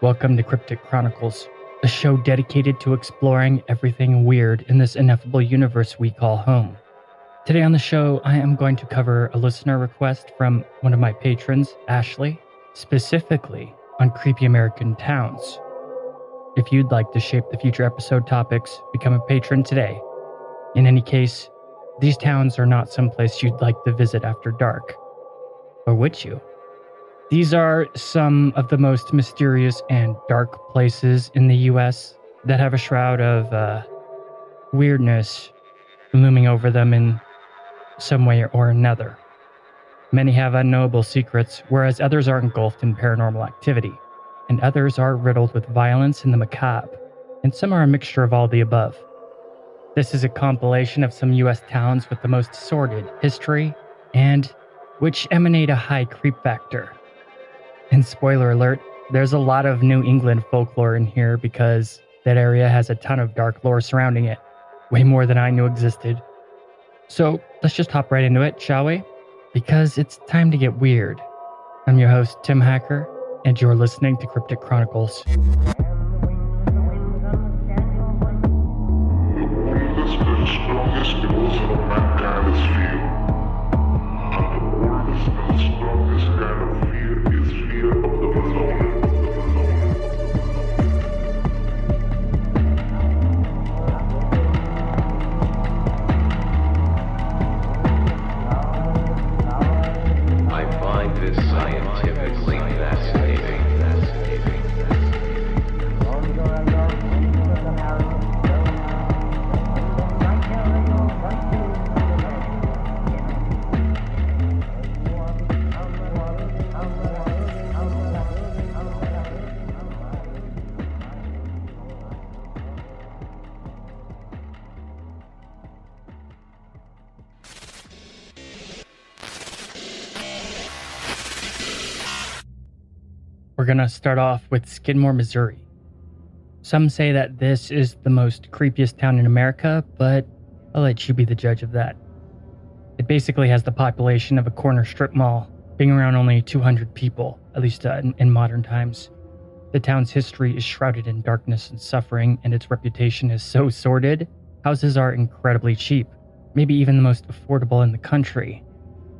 Welcome to Cryptic Chronicles, a show dedicated to exploring everything weird in this ineffable universe we call home. Today on the show, I am going to cover a listener request from one of my patrons, Ashley, specifically on creepy American towns. If you'd like to shape the future episode topics, become a patron today. In any case, these towns are not someplace you'd like to visit after dark. Or would you? These are some of the most mysterious and dark places in the US that have a shroud of weirdness looming over them in some way or another. Many have unknowable secrets, whereas others are engulfed in paranormal activity, and others are riddled with violence and the macabre, and some are a mixture of all the above. This is a compilation of some US towns with the most sordid history and which emanate a high creep factor. And spoiler alert, there's a lot of New England folklore in here because that area has a ton of dark lore surrounding it, way more than I knew existed. So let's just hop right into it, shall we? Because it's time to get weird. I'm your host, Tim Hacker, and you're listening to Cryptic Chronicles. We're going to start off with Skidmore, Missouri. Some say that this is the most creepiest town in America, but I'll let you be the judge of that. It basically has the population of a corner strip mall, being around only 200 people, at least in modern times. The town's history is shrouded in darkness and suffering, and its reputation is so sordid, houses are incredibly cheap, maybe even the most affordable in the country.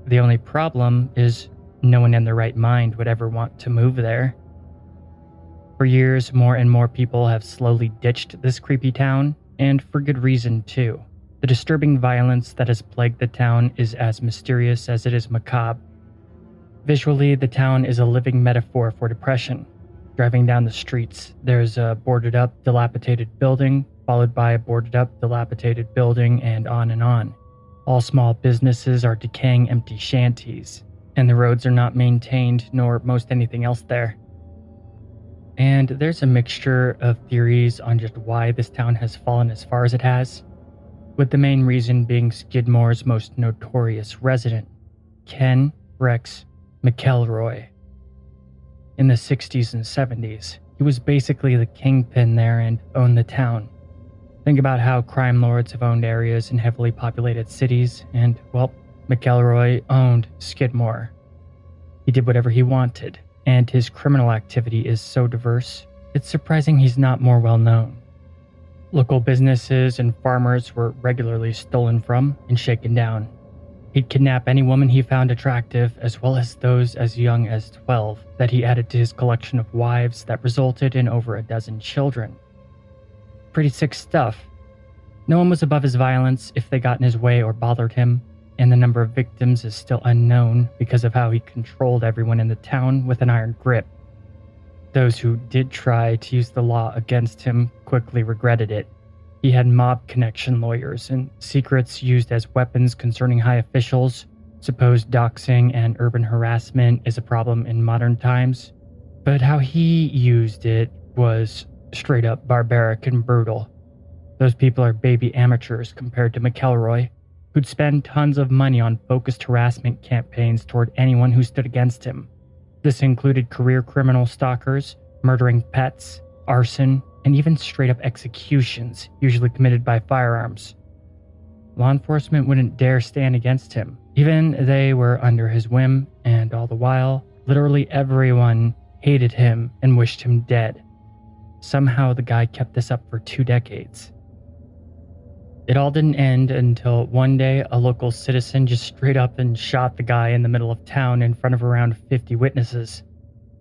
The only problem is no one in their right mind would ever want to move there. For years, more and more people have slowly ditched this creepy town, and for good reason too. The disturbing violence that has plagued the town is as mysterious as it is macabre. Visually, the town is a living metaphor for depression. Driving down the streets, there's a boarded-up, dilapidated building, followed by a boarded-up, dilapidated building, and on and on. All small businesses are decaying empty shanties, and the roads are not maintained, nor most anything else there. And there's a mixture of theories on just why this town has fallen as far as it has, with the main reason being Skidmore's most notorious resident, Ken Rex McElroy. In the 60s and 70s, he was basically the kingpin there and owned the town. Think about how crime lords have owned areas in heavily populated cities, and, well, McElroy owned Skidmore. He did whatever he wanted, and his criminal activity is so diverse, it's surprising he's not more well known. Local businesses and farmers were regularly stolen from and shaken down. He'd kidnap any woman he found attractive, as well as those as young as 12 that he added to his collection of wives that resulted in over a dozen children. Pretty sick stuff. No one was above his violence if they got in his way or bothered him, and the number of victims is still unknown because of how he controlled everyone in the town with an iron grip. Those who did try to use the law against him quickly regretted it. He had mob connection lawyers and secrets used as weapons concerning high officials. Supposed doxing and urban harassment is a problem in modern times, but how he used it was straight up barbaric and brutal. Those people are baby amateurs compared to McElroy, who'd spend tons of money on focused harassment campaigns toward anyone who stood against him. This included career criminal stalkers, murdering pets, arson, and even straight-up executions, usually committed by firearms. Law enforcement wouldn't dare stand against him. Even they were under his whim, and all the while, literally everyone hated him and wished him dead. Somehow the guy kept this up for 2 decades. It all didn't end until one day a local citizen just straight up and shot the guy in the middle of town in front of around 50 witnesses.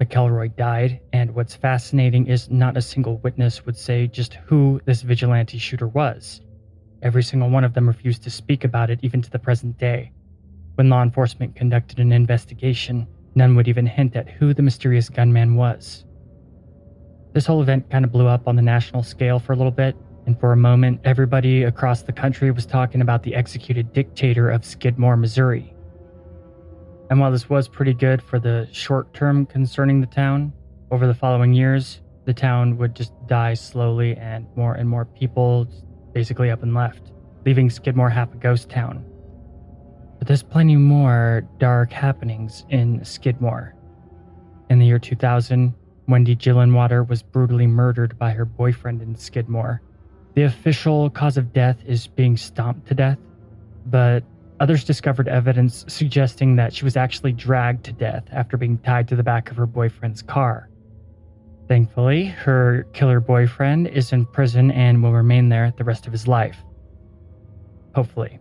McElroy died, and what's fascinating is not a single witness would say just who this vigilante shooter was. Every single one of them refused to speak about it even to the present day. When law enforcement conducted an investigation, none would even hint at who the mysterious gunman was. This whole event kind of blew up on the national scale for a little bit, and for a moment, everybody across the country was talking about the executed dictator of Skidmore, Missouri. And while this was pretty good for the short term concerning the town, over the following years, the town would just die slowly and more people basically up and left, leaving Skidmore half a ghost town. But there's plenty more dark happenings in Skidmore. In the year 2000, Wendy Gillenwater was brutally murdered by her boyfriend in Skidmore. The official cause of death is being stomped to death, but others discovered evidence suggesting that she was actually dragged to death after being tied to the back of her boyfriend's car. Thankfully, her killer boyfriend is in prison and will remain there the rest of his life. Hopefully.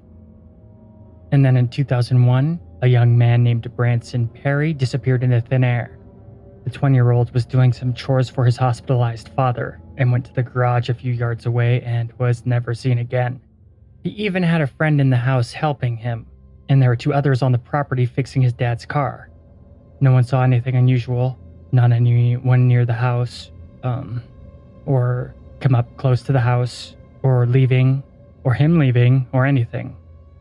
And then in 2001, a young man named Branson Perry disappeared into thin air. The 20-year-old was doing some chores for his hospitalized father and went to the garage a few yards away and was never seen again. He even had a friend in the house helping him, and there were 2 others on the property fixing his dad's car. No one saw anything unusual, not anyone near the house, or come up close to the house, or leaving, or him leaving, or anything.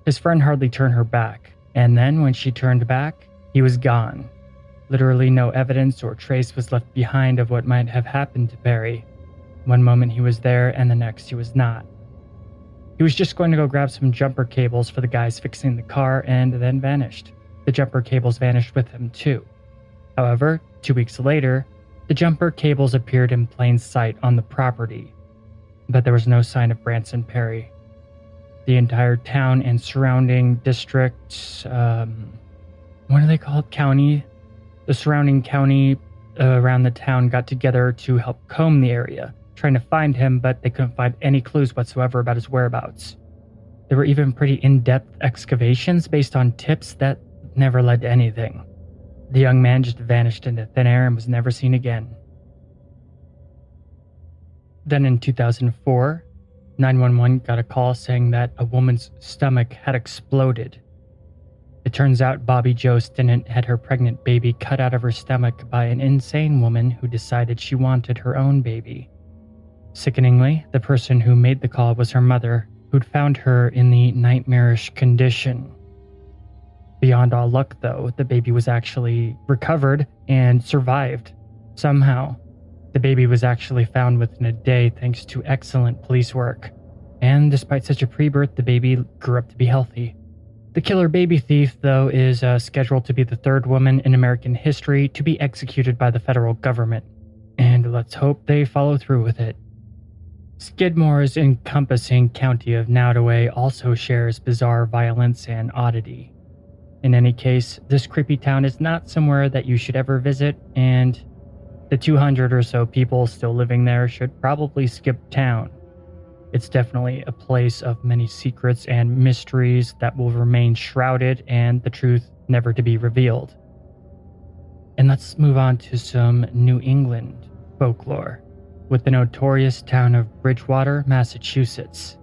His friend hardly turned her back, and then when she turned back, he was gone. Literally no evidence or trace was left behind of what might have happened to Perry. One moment he was there, and the next he was not. He was just going to go grab some jumper cables for the guys fixing the car and then vanished. The jumper cables vanished with him too. However, 2 weeks later, the jumper cables appeared in plain sight on the property, but there was no sign of Branson Perry. The entire town and surrounding districts, what do they call it? County? The surrounding county around the town got together to help comb the area, trying to find him, but they couldn't find any clues whatsoever about his whereabouts. There were even pretty in-depth excavations based on tips that never led to anything. The young man just vanished into thin air and was never seen again. Then in 2004, 911 got a call saying that a woman's stomach had exploded. It turns out Bobby Jo Stinnett had her pregnant baby cut out of her stomach by an insane woman who decided she wanted her own baby. Sickeningly, the person who made the call was her mother, who'd found her in the nightmarish condition. Beyond all luck, though, the baby was actually recovered and survived. Somehow, the baby was actually found within a day thanks to excellent police work. And despite such a pre-birth, the baby grew up to be healthy. The killer baby thief, though, is scheduled to be the 3rd woman in American history to be executed by the federal government. And let's hope they follow through with it. Skidmore's encompassing county of Nodaway also shares bizarre violence and oddity. In any case, this creepy town is not somewhere that you should ever visit, and the 200 or so people still living there should probably skip town. It's definitely a place of many secrets and mysteries that will remain shrouded and the truth never to be revealed. And let's move on to some New England folklore, with the notorious town of Bridgewater, Massachusetts.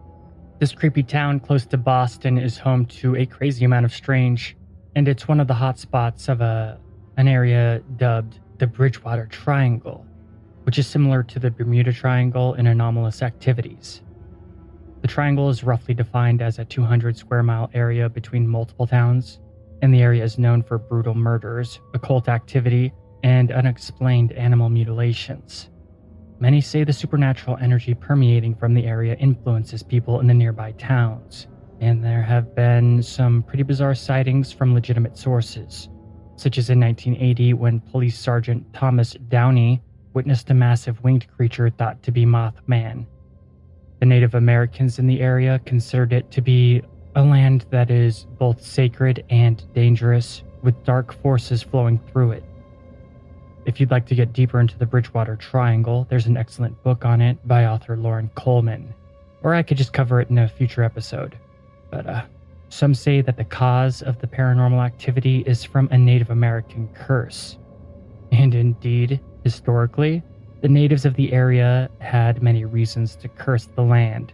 This creepy town close to Boston is home to a crazy amount of strange, and it's one of the hot spots of an area dubbed the Bridgewater Triangle, which is similar to the Bermuda Triangle in anomalous activities. The triangle is roughly defined as a 200 square mile area between multiple towns, and the area is known for brutal murders, occult activity, and unexplained animal mutilations. Many say the supernatural energy permeating from the area influences people in the nearby towns, and there have been some pretty bizarre sightings from legitimate sources, such as in 1980 when Police Sergeant Thomas Downey witnessed a massive winged creature thought to be Mothman. The Native Americans in the area considered it to be a land that is both sacred and dangerous, with dark forces flowing through it. If you'd like to get deeper into the Bridgewater Triangle, there's an excellent book on it by author Lauren Coleman. Or I could just cover it in a future episode. But some say that the cause of the paranormal activity is from a Native American curse. And indeed, historically, the natives of the area had many reasons to curse the land.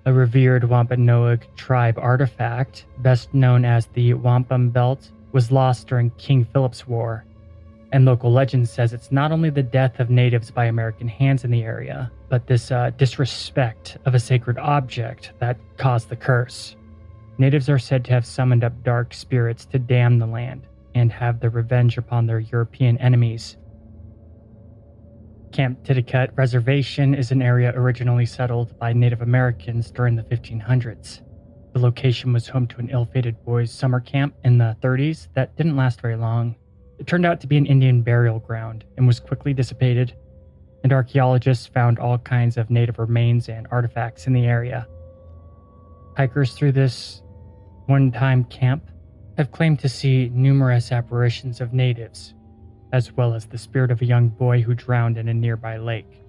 A revered Wampanoag tribe artifact, best known as the Wampum Belt, was lost during King Philip's War, and local legend says it's not only the death of natives by American hands in the area, but this disrespect of a sacred object that caused the curse. Natives are said to have summoned up dark spirits to damn the land and have their revenge upon their European enemies. Camp Titicut Reservation is an area originally settled by Native Americans during the 1500s. The location was home to an ill-fated boys' summer camp in the 30s that didn't last very long. It turned out to be an Indian burial ground and was quickly dissipated, and archaeologists found all kinds of native remains and artifacts in the area. Hikers through this one-time camp have claimed to see numerous apparitions of natives, as well as the spirit of a young boy who drowned in a nearby lake.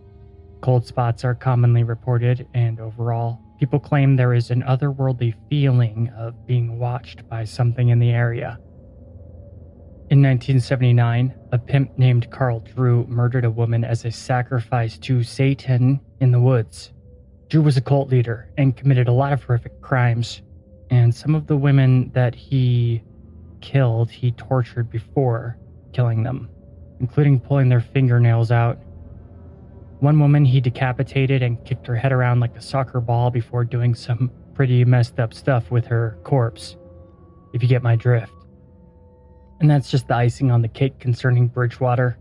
Cold spots are commonly reported, and overall, people claim there is an otherworldly feeling of being watched by something in the area. In 1979, a pimp named Carl Drew murdered a woman as a sacrifice to Satan in the woods. Drew was a cult leader and committed a lot of horrific crimes, and some of the women that he killed, he tortured before killing them, including pulling their fingernails out. One woman he decapitated and kicked her head around like a soccer ball before doing some pretty messed up stuff with her corpse, if you get my drift. And that's just the icing on the cake concerning Bridgewater.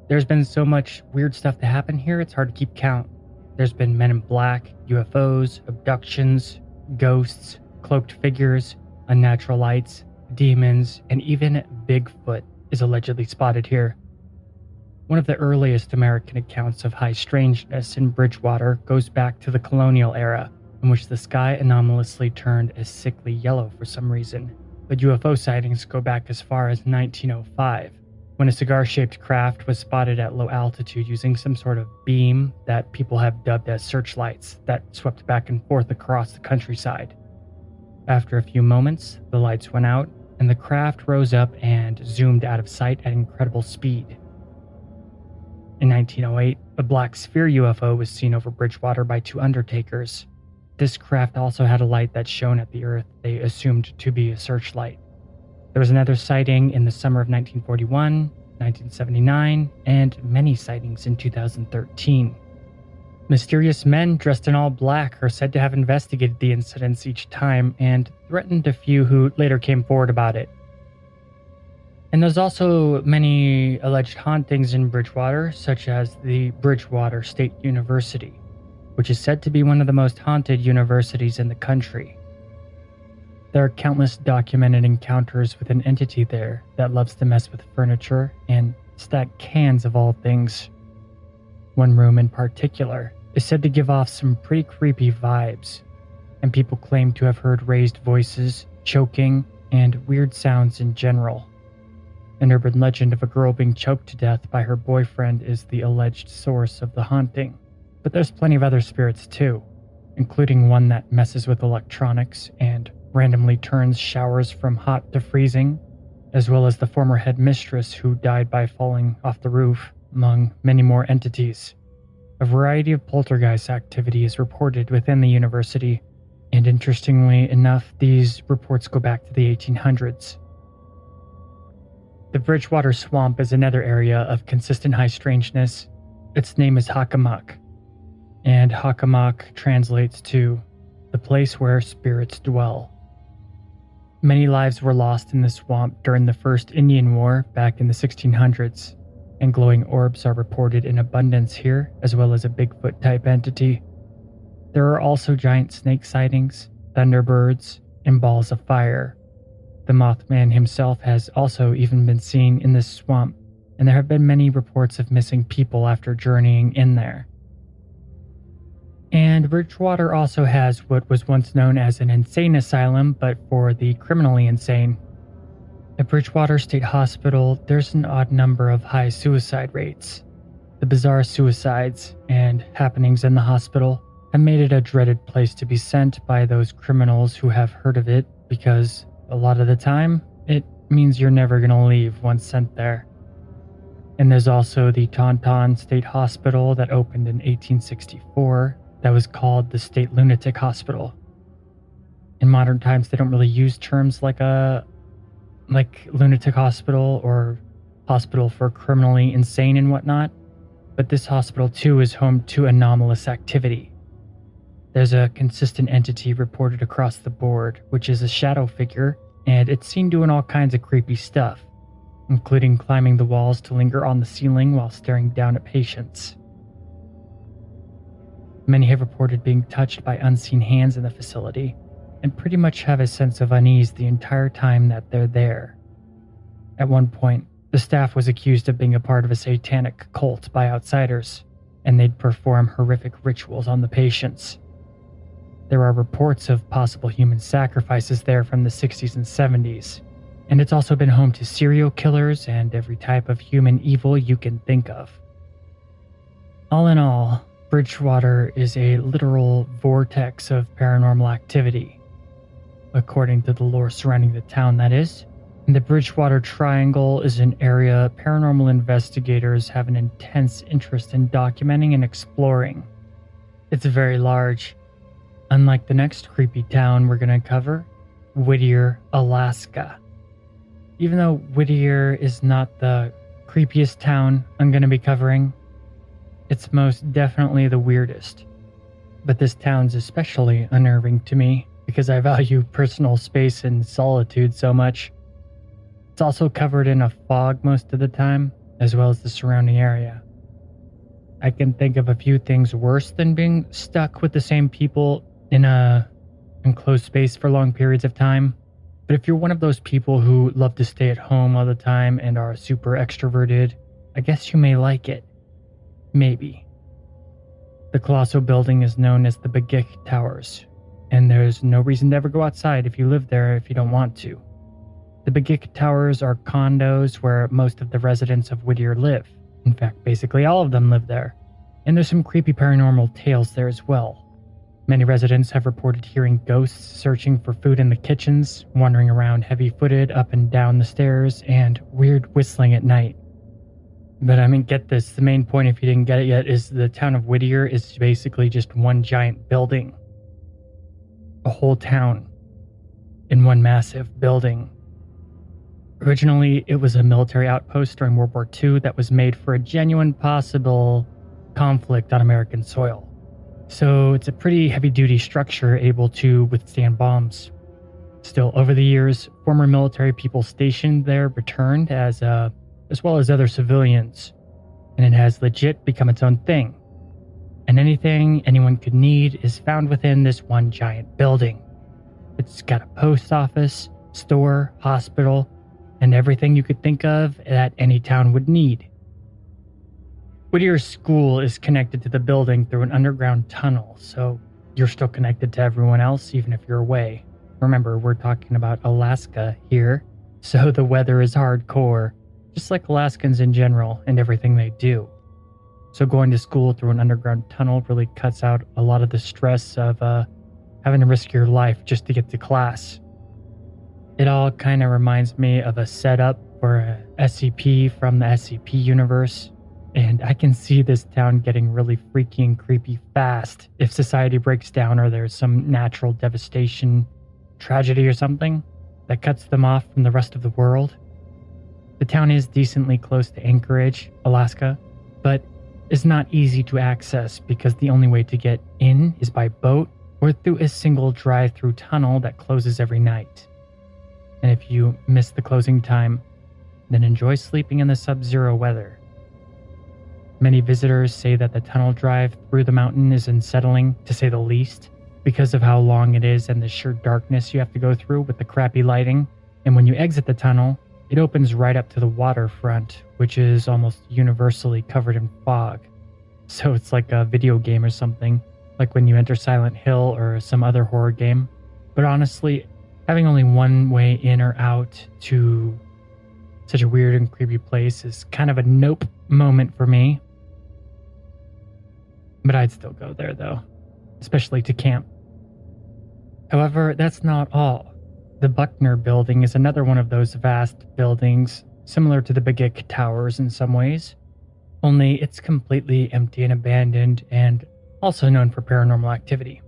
There's been so much weird stuff to happen here, it's hard to keep count. There's been men in black, UFOs, abductions, ghosts, cloaked figures, unnatural lights, demons, and even Bigfoot is allegedly spotted here. One of the earliest American accounts of high strangeness in Bridgewater goes back to the colonial era, in which the sky anomalously turned a sickly yellow for some reason. But UFO sightings go back as far as 1905, when a cigar-shaped craft was spotted at low altitude using some sort of beam that people have dubbed as searchlights that swept back and forth across the countryside. After a few moments, the lights went out, and the craft rose up and zoomed out of sight at incredible speed. In 1908, a black sphere UFO was seen over Bridgewater by two undertakers. This craft also had a light that shone at the earth they assumed to be a searchlight. There was another sighting in the summer of 1941, 1979, and many sightings in 2013. Mysterious men dressed in all black are said to have investigated the incidents each time and threatened a few who later came forward about it. And there's also many alleged hauntings in Bridgewater, such as the Bridgewater State University, which is said to be one of the most haunted universities in the country. There are countless documented encounters with an entity there that loves to mess with furniture and stack cans of all things. One room in particular is said to give off some pretty creepy vibes, and people claim to have heard raised voices, choking, and weird sounds in general. An urban legend of a girl being choked to death by her boyfriend is the alleged source of the haunting. But there's plenty of other spirits too, including one that messes with electronics and randomly turns showers from hot to freezing, as well as the former headmistress who died by falling off the roof, among many more entities. A variety of poltergeist activity is reported within the university, and interestingly enough, these reports go back to the 1800s. The Bridgewater Swamp is another area of consistent high strangeness. Its name is Hockomock, and Hockomock translates to the place where spirits dwell. Many lives were lost in the swamp during the First Indian War back in the 1600s, and glowing orbs are reported in abundance here, as well as a Bigfoot-type entity. There are also giant snake sightings, thunderbirds, and balls of fire. The Mothman himself has also even been seen in this swamp, and there have been many reports of missing people after journeying in there. And Bridgewater also has what was once known as an insane asylum, but for the criminally insane. At Bridgewater State Hospital, there's an odd number of high suicide rates. The bizarre suicides and happenings in the hospital have made it a dreaded place to be sent by those criminals who have heard of it, because a lot of the time, it means you're never going to leave once sent there. And there's also the Taunton State Hospital that opened in 1864 that was called the State Lunatic Hospital. In modern times, they don't really use terms like lunatic hospital or hospital for criminally insane and whatnot, but this hospital too is home to anomalous activity. There's a consistent entity reported across the board, which is a shadow figure, and it's seen doing all kinds of creepy stuff, including climbing the walls to linger on the ceiling while staring down at patients. Many have reported being touched by unseen hands in the facility, and pretty much have a sense of unease the entire time that they're there. At one point, the staff was accused of being a part of a satanic cult by outsiders, and they'd perform horrific rituals on the patients. There are reports of possible human sacrifices there from the 60s and 70s, and it's also been home to serial killers and every type of human evil you can think of. All in all, Bridgewater is a literal vortex of paranormal activity. According to the lore surrounding the town, that is. And the Bridgewater Triangle is an area paranormal investigators have an intense interest in documenting and exploring. It's very large. Unlike the next creepy town we're going to cover, Whittier, Alaska. Even though Whittier is not the creepiest town I'm going to be covering, it's most definitely the weirdest. But this town's especially unnerving to me because I value personal space and solitude so much. It's also covered in a fog most of the time, as well as the surrounding area. I can think of a few things worse than being stuck with the same people in a enclosed space for long periods of time. But if you're one of those people who love to stay at home all the time and are super extroverted, I guess you may like it. Maybe. The colossal building is known as the Begik Towers, and there's no reason to ever go outside if you live there if you don't want to. The Begik Towers are condos where most of the residents of Whittier live. In fact, basically all of them live there. And there's some creepy paranormal tales there as well. Many residents have reported hearing ghosts searching for food in the kitchens, wandering around heavy-footed up and down the stairs, and weird whistling at night. But I mean, get this, the main point, if you didn't get it yet, is the town of Whittier is basically just one giant building. A whole town in one massive building. Originally, it was a military outpost during World War II that was made for a genuine possible conflict on American soil. So it's a pretty heavy-duty structure able to withstand bombs. Still, over the years, former military people stationed there returned as well as other civilians, and it has legit become its own thing. And anything anyone could need is found within this one giant building. It's got a post office, store, hospital, and everything you could think of that any town would need. Whittier School is connected to the building through an underground tunnel, so you're still connected to everyone else even if you're away. Remember, we're talking about Alaska here, so the weather is hardcore, just like Alaskans in general and everything they do. So going to school through an underground tunnel really cuts out a lot of the stress of having to risk your life just to get to class. It all kind of reminds me of a setup for a SCP from the SCP universe, and I can see this town getting really freaky and creepy fast if society breaks down or there's some natural devastation, tragedy or something that cuts them off from the rest of the world. The town is decently close to Anchorage, Alaska, but is not easy to access because the only way to get in is by boat or through a single drive-through tunnel that closes every night. And if you miss the closing time, then enjoy sleeping in the sub-zero weather. Many visitors say that the tunnel drive through the mountain is unsettling, to say the least, because of how long it is and the sheer darkness you have to go through with the crappy lighting. And when you exit the tunnel, it opens right up to the waterfront, which is almost universally covered in fog. So it's like a video game or something, like when you enter Silent Hill or some other horror game. But honestly, having only one way in or out to such a weird and creepy place is kind of a nope moment for me. But I'd still go there though, especially to camp. However, that's not all. The Buckner Building is another one of those vast buildings, similar to the Big Ick Towers in some ways, only it's completely empty and abandoned and also known for paranormal activity.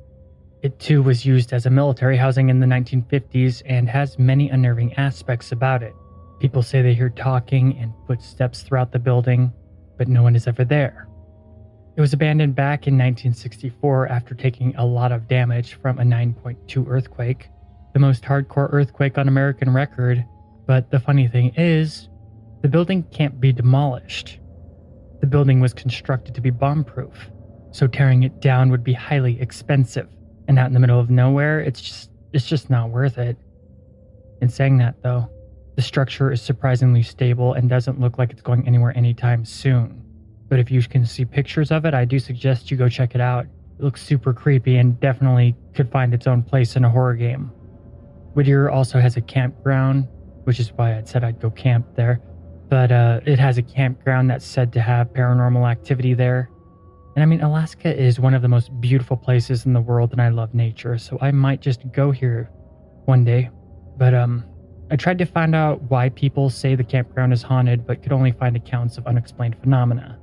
It too was used as a military housing in the 1950s and has many unnerving aspects about it. People say they hear talking and footsteps throughout the building, but no one is ever there. It was abandoned back in 1964 after taking a lot of damage from a 9.2 earthquake, the most hardcore earthquake on American record, but the funny thing is, the building can't be demolished. The building was constructed to be bomb-proof, so tearing it down would be highly expensive, and out in the middle of nowhere, it's just not worth it. In saying that though, the structure is surprisingly stable and doesn't look like it's going anywhere anytime soon. But if you can see pictures of it, I do suggest you go check it out. It looks super creepy and definitely could find its own place in a horror game. Whittier also has a campground, which is why I said I'd go camp there. But it has a campground that's said to have paranormal activity there. And I mean, Alaska is one of the most beautiful places in the world and I love nature, so I might just go here one day. But I tried to find out why people say the campground is haunted, but could only find accounts of unexplained phenomena.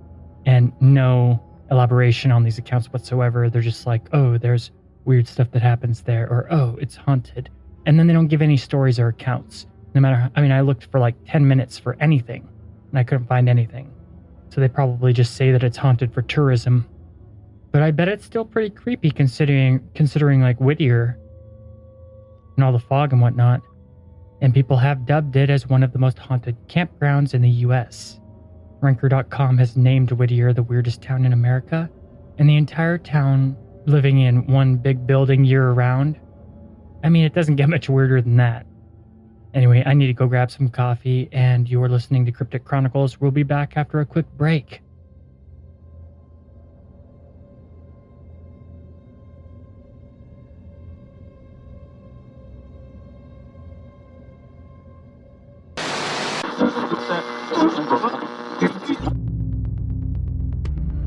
And no elaboration on these accounts whatsoever. They're just like, oh, there's weird stuff that happens there, or oh, it's haunted. And then they don't give any stories or accounts. No matter, I mean, I looked for like 10 minutes for anything, and I couldn't find anything. So they probably just say that it's haunted for tourism. But I bet it's still pretty creepy considering like Whittier and all the fog and whatnot. And people have dubbed it as one of the most haunted campgrounds in the US. Ranker.com has named Whittier the weirdest town in America, and the entire town living in one big building year-round. I mean, it doesn't get much weirder than that. Anyway, I need to go grab some coffee, and you're listening to Cryptic Chronicles. We'll be back after a quick break.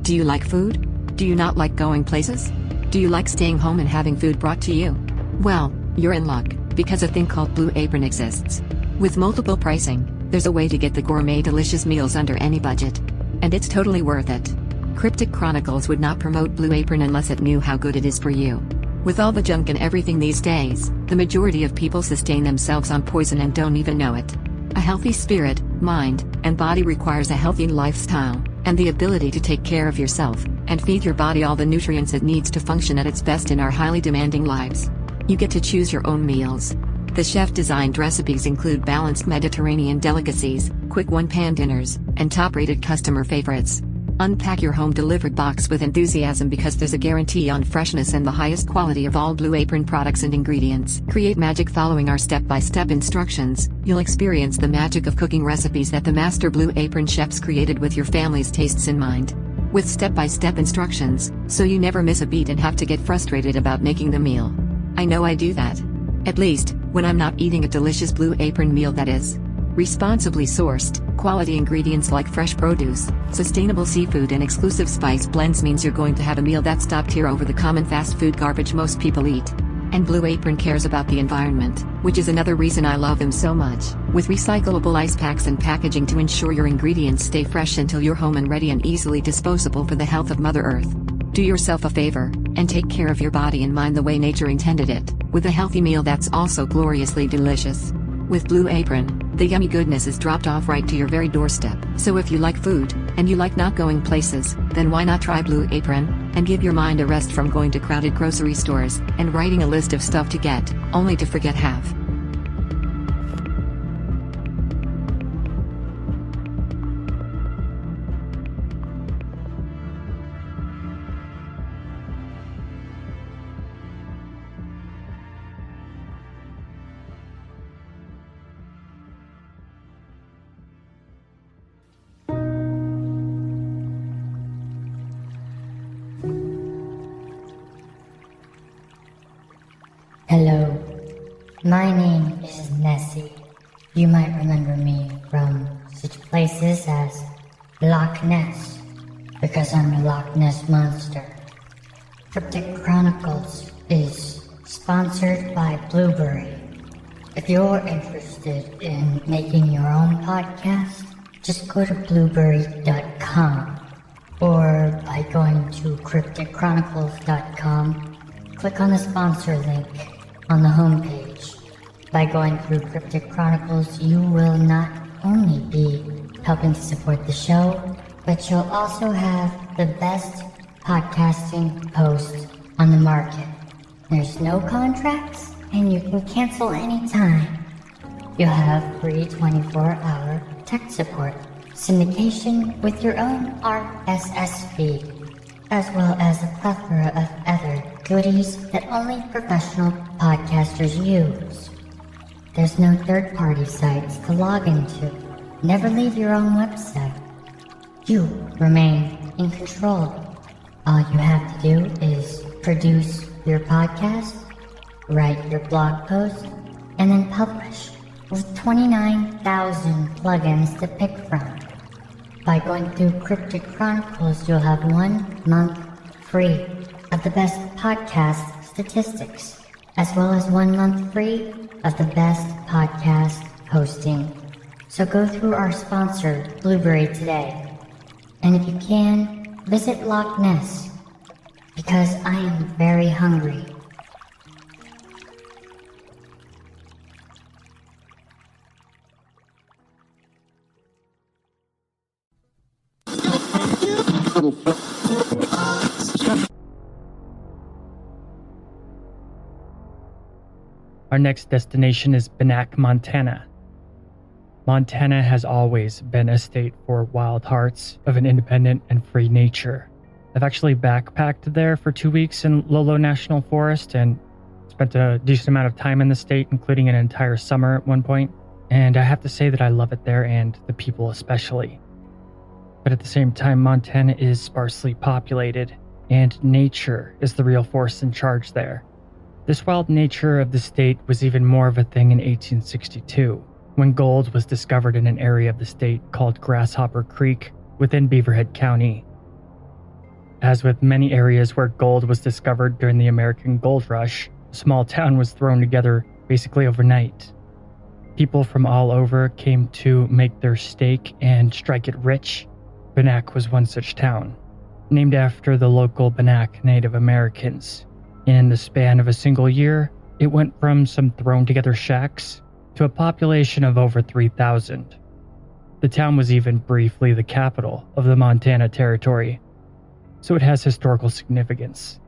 Do you like food? Do you not like going places? Do you like staying home and having food brought to you? Well, you're in luck, because a thing called Blue Apron exists. With multiple pricing, there's a way to get the gourmet delicious meals under any budget. And it's totally worth it. Cryptic Chronicles would not promote Blue Apron unless it knew how good it is for you. With all the junk and everything these days, the majority of people sustain themselves on poison and don't even know it. A healthy spirit, mind, and body requires a healthy lifestyle, and the ability to take care of yourself, and feed your body all the nutrients it needs to function at its best in our highly demanding lives. You get to choose your own meals. The chef-designed recipes include balanced Mediterranean delicacies, quick one-pan dinners, and top-rated customer favorites. Unpack your home-delivered box with enthusiasm because there's a guarantee on freshness and the highest quality of all Blue Apron products and ingredients. Create magic following our step-by-step instructions. You'll experience the magic of cooking recipes that the master Blue Apron chefs created with your family's tastes in mind. With step-by-step instructions, so you never miss a beat and have to get frustrated about making the meal. I know I do that. At least, when I'm not eating a delicious Blue Apron meal that is responsibly sourced, quality ingredients like fresh produce, sustainable seafood and exclusive spice blends means you're going to have a meal that's top tier over the common fast food garbage most people eat. And Blue Apron cares about the environment, which is another reason I love them so much, with recyclable ice packs and packaging to ensure your ingredients stay fresh until you're home and ready and easily disposable for the health of Mother Earth. Do yourself a favor, and take care of your body and mind the way nature intended it, with a healthy meal that's also gloriously delicious. With Blue Apron, the yummy goodness is dropped off right to your very doorstep. So if you like food, and you like not going places, then why not try Blue Apron, and give your mind a rest from going to crowded grocery stores, and writing a list of stuff to get, only to forget half. Hello, my name is Nessie. You might remember me from such places as Loch Ness, because I'm a Loch Ness monster. Cryptic Chronicles is sponsored by Blueberry. If you're interested in making your own podcast, just go to blueberry.com, or by going to crypticchronicles.com, click on the sponsor link on the homepage. By going through Cryptic Chronicles, you will not only be helping to support the show, but you'll also have the best podcasting host on the market. There's no contracts, and you can cancel anytime. You'll have free 24-hour tech support, syndication with your own RSS feed, as well as a plethora of other goodies that only professional podcasters use. There's no third-party sites to log into. Never leave your own website. You remain in control. All you have to do is produce your podcast, write your blog post, and then publish with 29,000 plugins to pick from. By going through Cryptic Chronicles, you'll have 1 month free of the best podcast statistics, as well as 1 month free of the best podcast hosting. So go through our sponsor, Blueberry, today. And if you can, visit Loch Ness, because I am very hungry. Our next destination is Bannack, Montana. Montana has always been a state for wild hearts of an independent and free nature. I've actually backpacked there for 2 weeks in Lolo National Forest and spent a decent amount of time in the state, including an entire summer at one point. And I have to say that I love it there, and the people especially. But at the same time, Montana is sparsely populated, and nature is the real force in charge there. This wild nature of the state was even more of a thing in 1862, when gold was discovered in an area of the state called Grasshopper Creek within Beaverhead County. As with many areas where gold was discovered during the American Gold Rush, a small town was thrown together basically overnight. People from all over came to make their stake and strike it rich. Bannack was one such town, named after the local Bannack Native Americans. In the span of a single year, it went from some thrown-together shacks to a population of over 3,000. The town was even briefly the capital of the Montana Territory, so it has historical significance.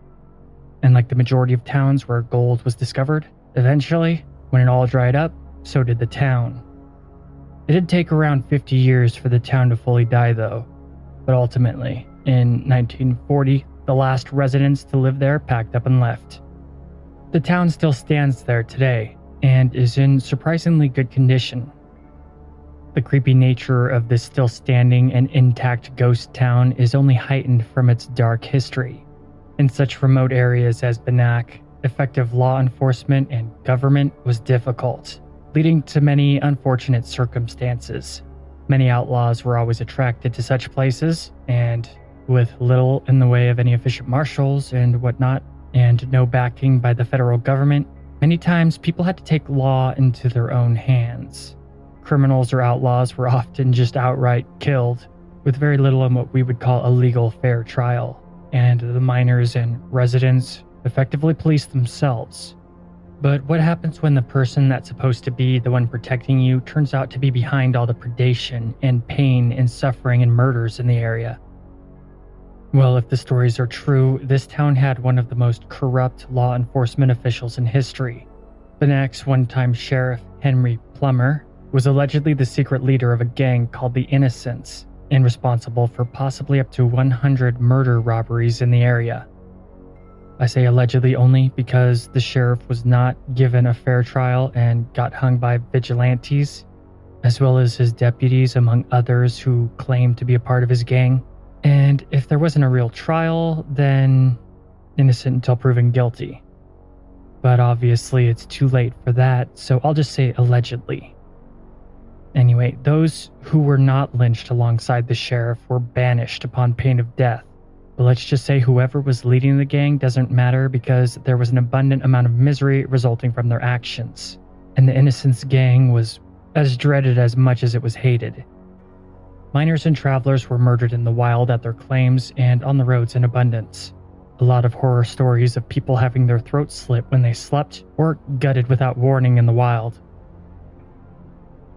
And like the majority of towns where gold was discovered, eventually, when it all dried up, so did the town. It did take around 50 years for the town to fully die though, but ultimately, in 1940, the last residents to live there packed up and left. The town still stands there today, and is in surprisingly good condition. The creepy nature of this still standing and intact ghost town is only heightened from its dark history. In such remote areas as Bannack, effective law enforcement and government was difficult, leading to many unfortunate circumstances. Many outlaws were always attracted to such places, and with little in the way of any efficient marshals and whatnot, and no backing by the federal government, many times people had to take law into their own hands. Criminals or outlaws were often just outright killed, with very little in what we would call a legal fair trial, and the miners and residents effectively policed themselves. But what happens when the person that's supposed to be the one protecting you turns out to be behind all the predation and pain and suffering and murders in the area? Well, if the stories are true, this town had one of the most corrupt law enforcement officials in history. Bannack's one-time sheriff, Henry Plummer, was allegedly the secret leader of a gang called the Innocents, and responsible for possibly up to 100 murder robberies in the area. I say allegedly only because the sheriff was not given a fair trial and got hung by vigilantes, as well as his deputies, among others who claimed to be a part of his gang. And if there wasn't a real trial, then innocent until proven guilty. But obviously it's too late for that, so I'll just say allegedly. Anyway, those who were not lynched alongside the sheriff were banished upon pain of death. But let's just say whoever was leading the gang doesn't matter because there was an abundant amount of misery resulting from their actions. And the Innocence gang was as dreaded as much as it was hated. Miners and travelers were murdered in the wild at their claims and on the roads in abundance. A lot of horror stories of people having their throats slit when they slept or gutted without warning in the wild.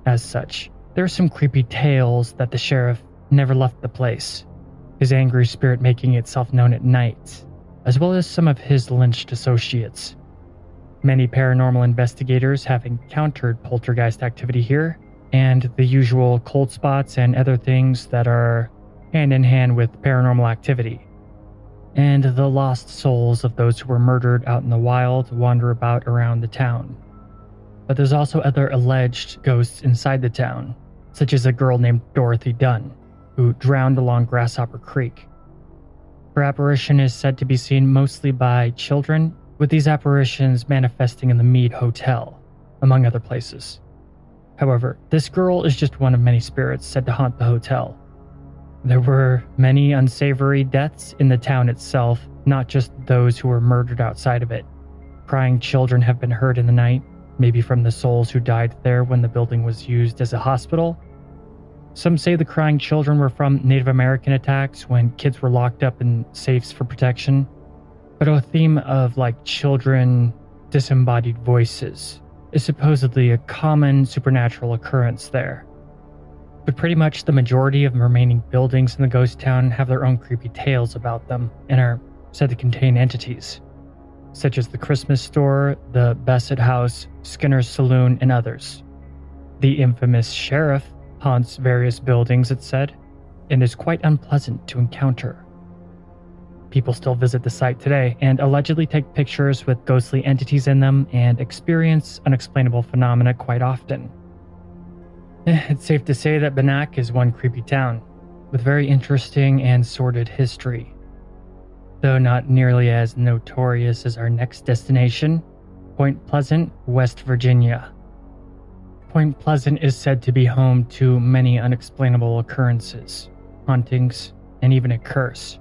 As such, there are some creepy tales that the sheriff never left the place, his angry spirit making itself known at night, as well as some of his lynched associates. Many paranormal investigators have encountered poltergeist activity here, and the usual cold spots and other things that are hand in hand with paranormal activity. And the lost souls of those who were murdered out in the wild wander about around the town. But there's also other alleged ghosts inside the town, such as a girl named Dorothy Dunn, who drowned along Grasshopper Creek. Her apparition is said to be seen mostly by children, with these apparitions manifesting in the Mead Hotel, among other places. However, this girl is just one of many spirits said to haunt the hotel. There were many unsavory deaths in the town itself, not just those who were murdered outside of it. Crying children have been heard in the night, maybe from the souls who died there when the building was used as a hospital. Some say the crying children were from Native American attacks when kids were locked up in safes for protection. But a theme of children disembodied voices is supposedly a common supernatural occurrence there. But pretty much the majority of the remaining buildings in the ghost town have their own creepy tales about them and are said to contain entities, such as the Christmas store, the Bassett House, Skinner's Saloon, and others. The infamous sheriff haunts various buildings, it's said, and is quite unpleasant to encounter. People still visit the site today and allegedly take pictures with ghostly entities in them and experience unexplainable phenomena quite often. It's safe to say that Bannack is one creepy town, with very interesting and sordid history. Though not nearly as notorious as our next destination, Point Pleasant, West Virginia. Point Pleasant is said to be home to many unexplainable occurrences, hauntings, and even a curse.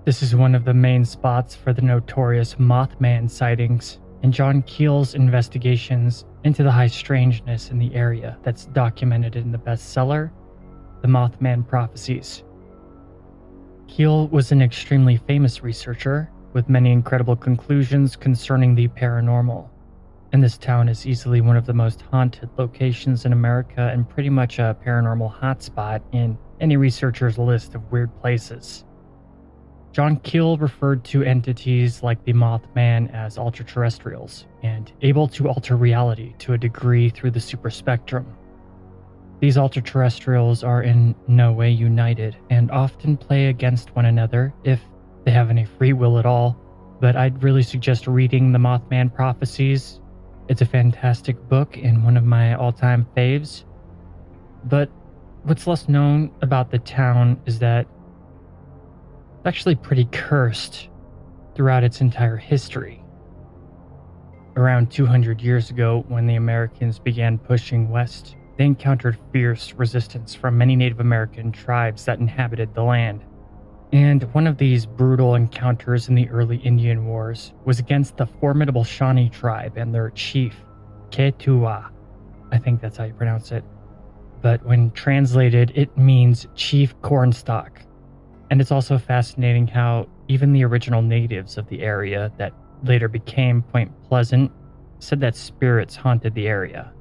This is one of the main spots for the notorious Mothman sightings and John Keel's investigations into the high strangeness in the area that's documented in the bestseller, The Mothman Prophecies. Keel was an extremely famous researcher with many incredible conclusions concerning the paranormal, and this town is easily one of the most haunted locations in America and pretty much a paranormal hotspot in any researcher's list of weird places. John Keel referred to entities like the Mothman as ultra-terrestrials and able to alter reality to a degree through the superspectrum. These ultra-terrestrials are in no way united and often play against one another if they have any free will at all, but I'd really suggest reading The Mothman Prophecies. It's a fantastic book and one of my all-time faves. But what's less known about the town is that it's actually pretty cursed throughout its entire history. Around 200 years ago, when the Americans began pushing west, they encountered fierce resistance from many Native American tribes that inhabited the land. And one of these brutal encounters in the early Indian Wars was against the formidable Shawnee tribe and their chief, Ketua. I think that's how you pronounce it. But when translated, it means Chief Cornstalk. And it's also fascinating how even the original natives of the area that later became Point Pleasant said that spirits haunted the area.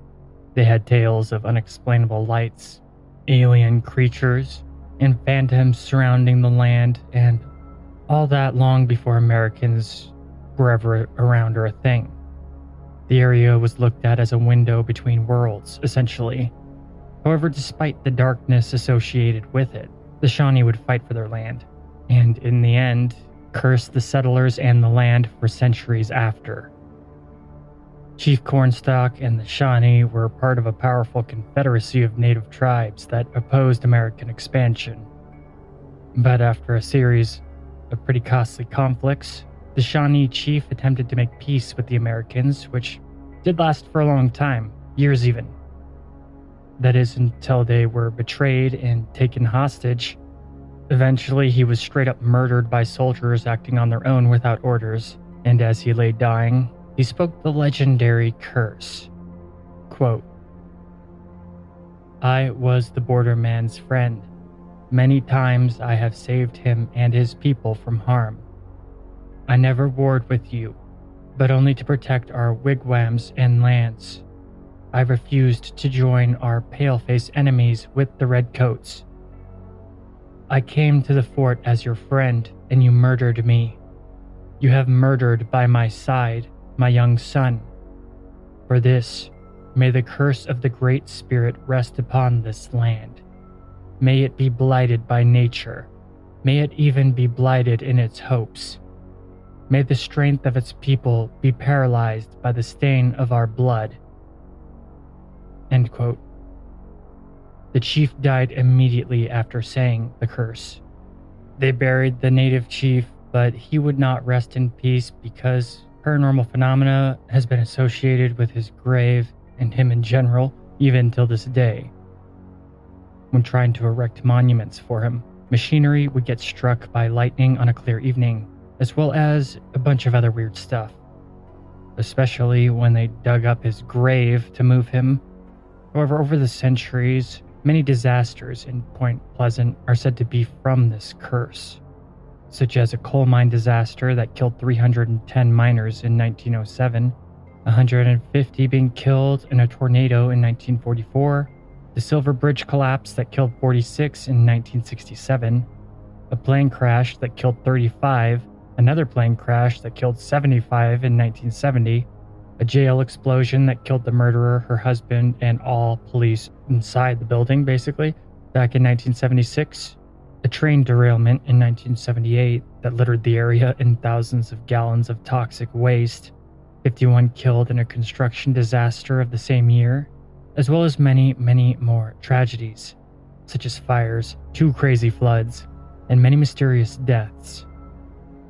They had tales of unexplainable lights, alien creatures, and phantoms surrounding the land, and all that long before Americans were ever around or a thing. The area was looked at as a window between worlds, essentially. However, despite the darkness associated with it, the Shawnee would fight for their land, and in the end, curse the settlers and the land for centuries after. Chief Cornstalk and the Shawnee were part of a powerful confederacy of native tribes that opposed American expansion. But after a series of pretty costly conflicts, the Shawnee chief attempted to make peace with the Americans, which did last for a long time, years even. That is, until they were betrayed and taken hostage. Eventually, he was straight up murdered by soldiers acting on their own without orders, and as he lay dying, he spoke the legendary curse. Quote, "I was the borderman's friend. Many times I have saved him and his people from harm. I never warred with you, but only to protect our wigwams and lands. I refused to join our pale-faced enemies with the redcoats. I came to the fort as your friend, and you murdered me. You have murdered by my side my young son. For this, may the curse of the Great Spirit rest upon this land. May it be blighted by nature. May it even be blighted in its hopes. May the strength of its people be paralyzed by the stain of our blood." End quote. The chief died immediately after saying the curse. They buried the native chief, but he would not rest in peace because paranormal phenomena has been associated with his grave and him in general, even till this day. When trying to erect monuments for him, machinery would get struck by lightning on a clear evening, as well as a bunch of other weird stuff. Especially when they dug up his grave to move him. However, over the centuries, many disasters in Point Pleasant are said to be from this curse, such as a coal mine disaster that killed 310 miners in 1907, 150 being killed in a tornado in 1944, the Silver Bridge collapse that killed 46 in 1967, a plane crash that killed 35, another plane crash that killed 75 in 1970, a jail explosion that killed the murderer, her husband, and all police inside the building, basically, back in 1976, a train derailment in 1978 that littered the area in thousands of gallons of toxic waste, 51 killed in a construction disaster of the same year, as well as many, many more tragedies, such as fires, 2 crazy floods, and many mysterious deaths.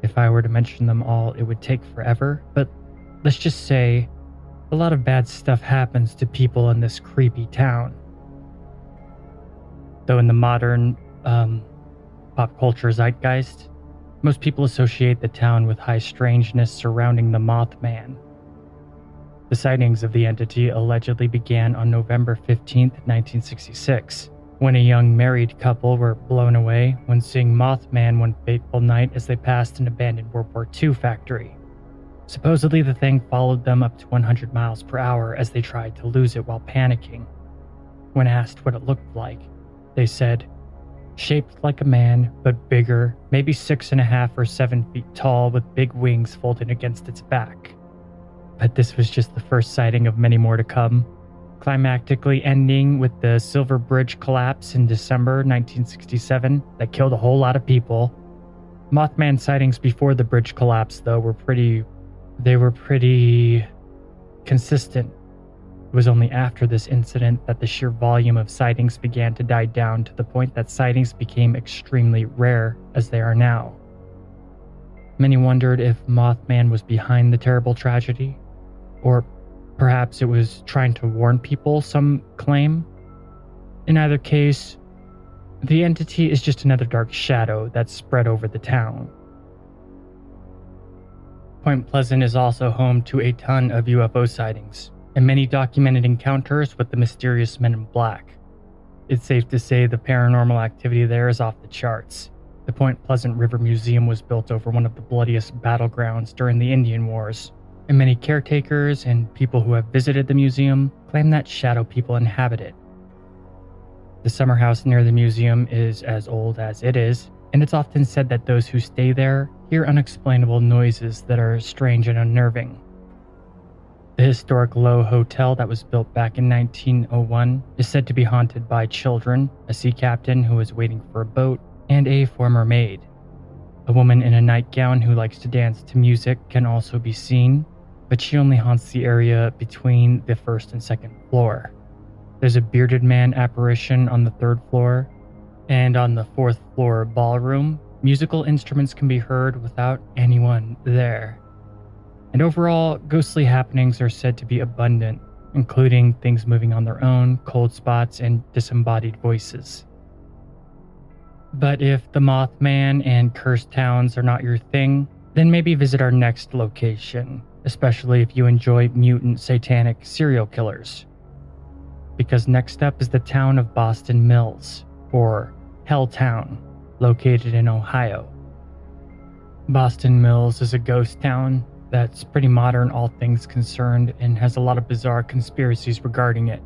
If I were to mention them all, it would take forever, but let's just say a lot of bad stuff happens to people in this creepy town. Though in the modern pop culture zeitgeist, most people associate the town with high strangeness surrounding the Mothman. The sightings of the entity allegedly began on November 15, 1966, when a young married couple were blown away when seeing Mothman one fateful night as they passed an abandoned World War II factory. Supposedly, the thing followed them up to 100 miles per hour as they tried to lose it while panicking. When asked what it looked like, they said, "Shaped like a man, but bigger, maybe 6.5 or 7 feet tall with big wings folded against its back." But this was just the first sighting of many more to come, climactically ending with the Silver Bridge collapse in December 1967 that killed a whole lot of people. Mothman sightings before the bridge collapse, though, were pretty consistent. It was only after this incident that the sheer volume of sightings began to die down to the point that sightings became extremely rare as they are now. Many wondered if Mothman was behind the terrible tragedy, or perhaps it was trying to warn people, some claim. In either case, the entity is just another dark shadow that's spread over the town. Point Pleasant is also home to a ton of UFO sightings, and many documented encounters with the mysterious men in black. It's safe to say the paranormal activity there is off the charts. The Point Pleasant River Museum was built over one of the bloodiest battlegrounds during the Indian Wars, and many caretakers and people who have visited the museum claim that shadow people inhabit it. The summer house near the museum is as old as it is, and it's often said that those who stay there hear unexplainable noises that are strange and unnerving. The historic Lowe Hotel that was built back in 1901 is said to be haunted by children, a sea captain who is waiting for a boat, and a former maid. A woman in a nightgown who likes to dance to music can also be seen, but she only haunts the area between the first and second floor. There's a bearded man apparition on the 3rd floor, and on the 4th floor ballroom, musical instruments can be heard without anyone there. And overall, ghostly happenings are said to be abundant, including things moving on their own, cold spots, and disembodied voices. But if the Mothman and cursed towns are not your thing, then maybe visit our next location, especially if you enjoy mutant satanic serial killers. Because next up is the town of Boston Mills, or Helltown, located in Ohio. Boston Mills is a ghost town that's pretty modern, all things concerned, and has a lot of bizarre conspiracies regarding it.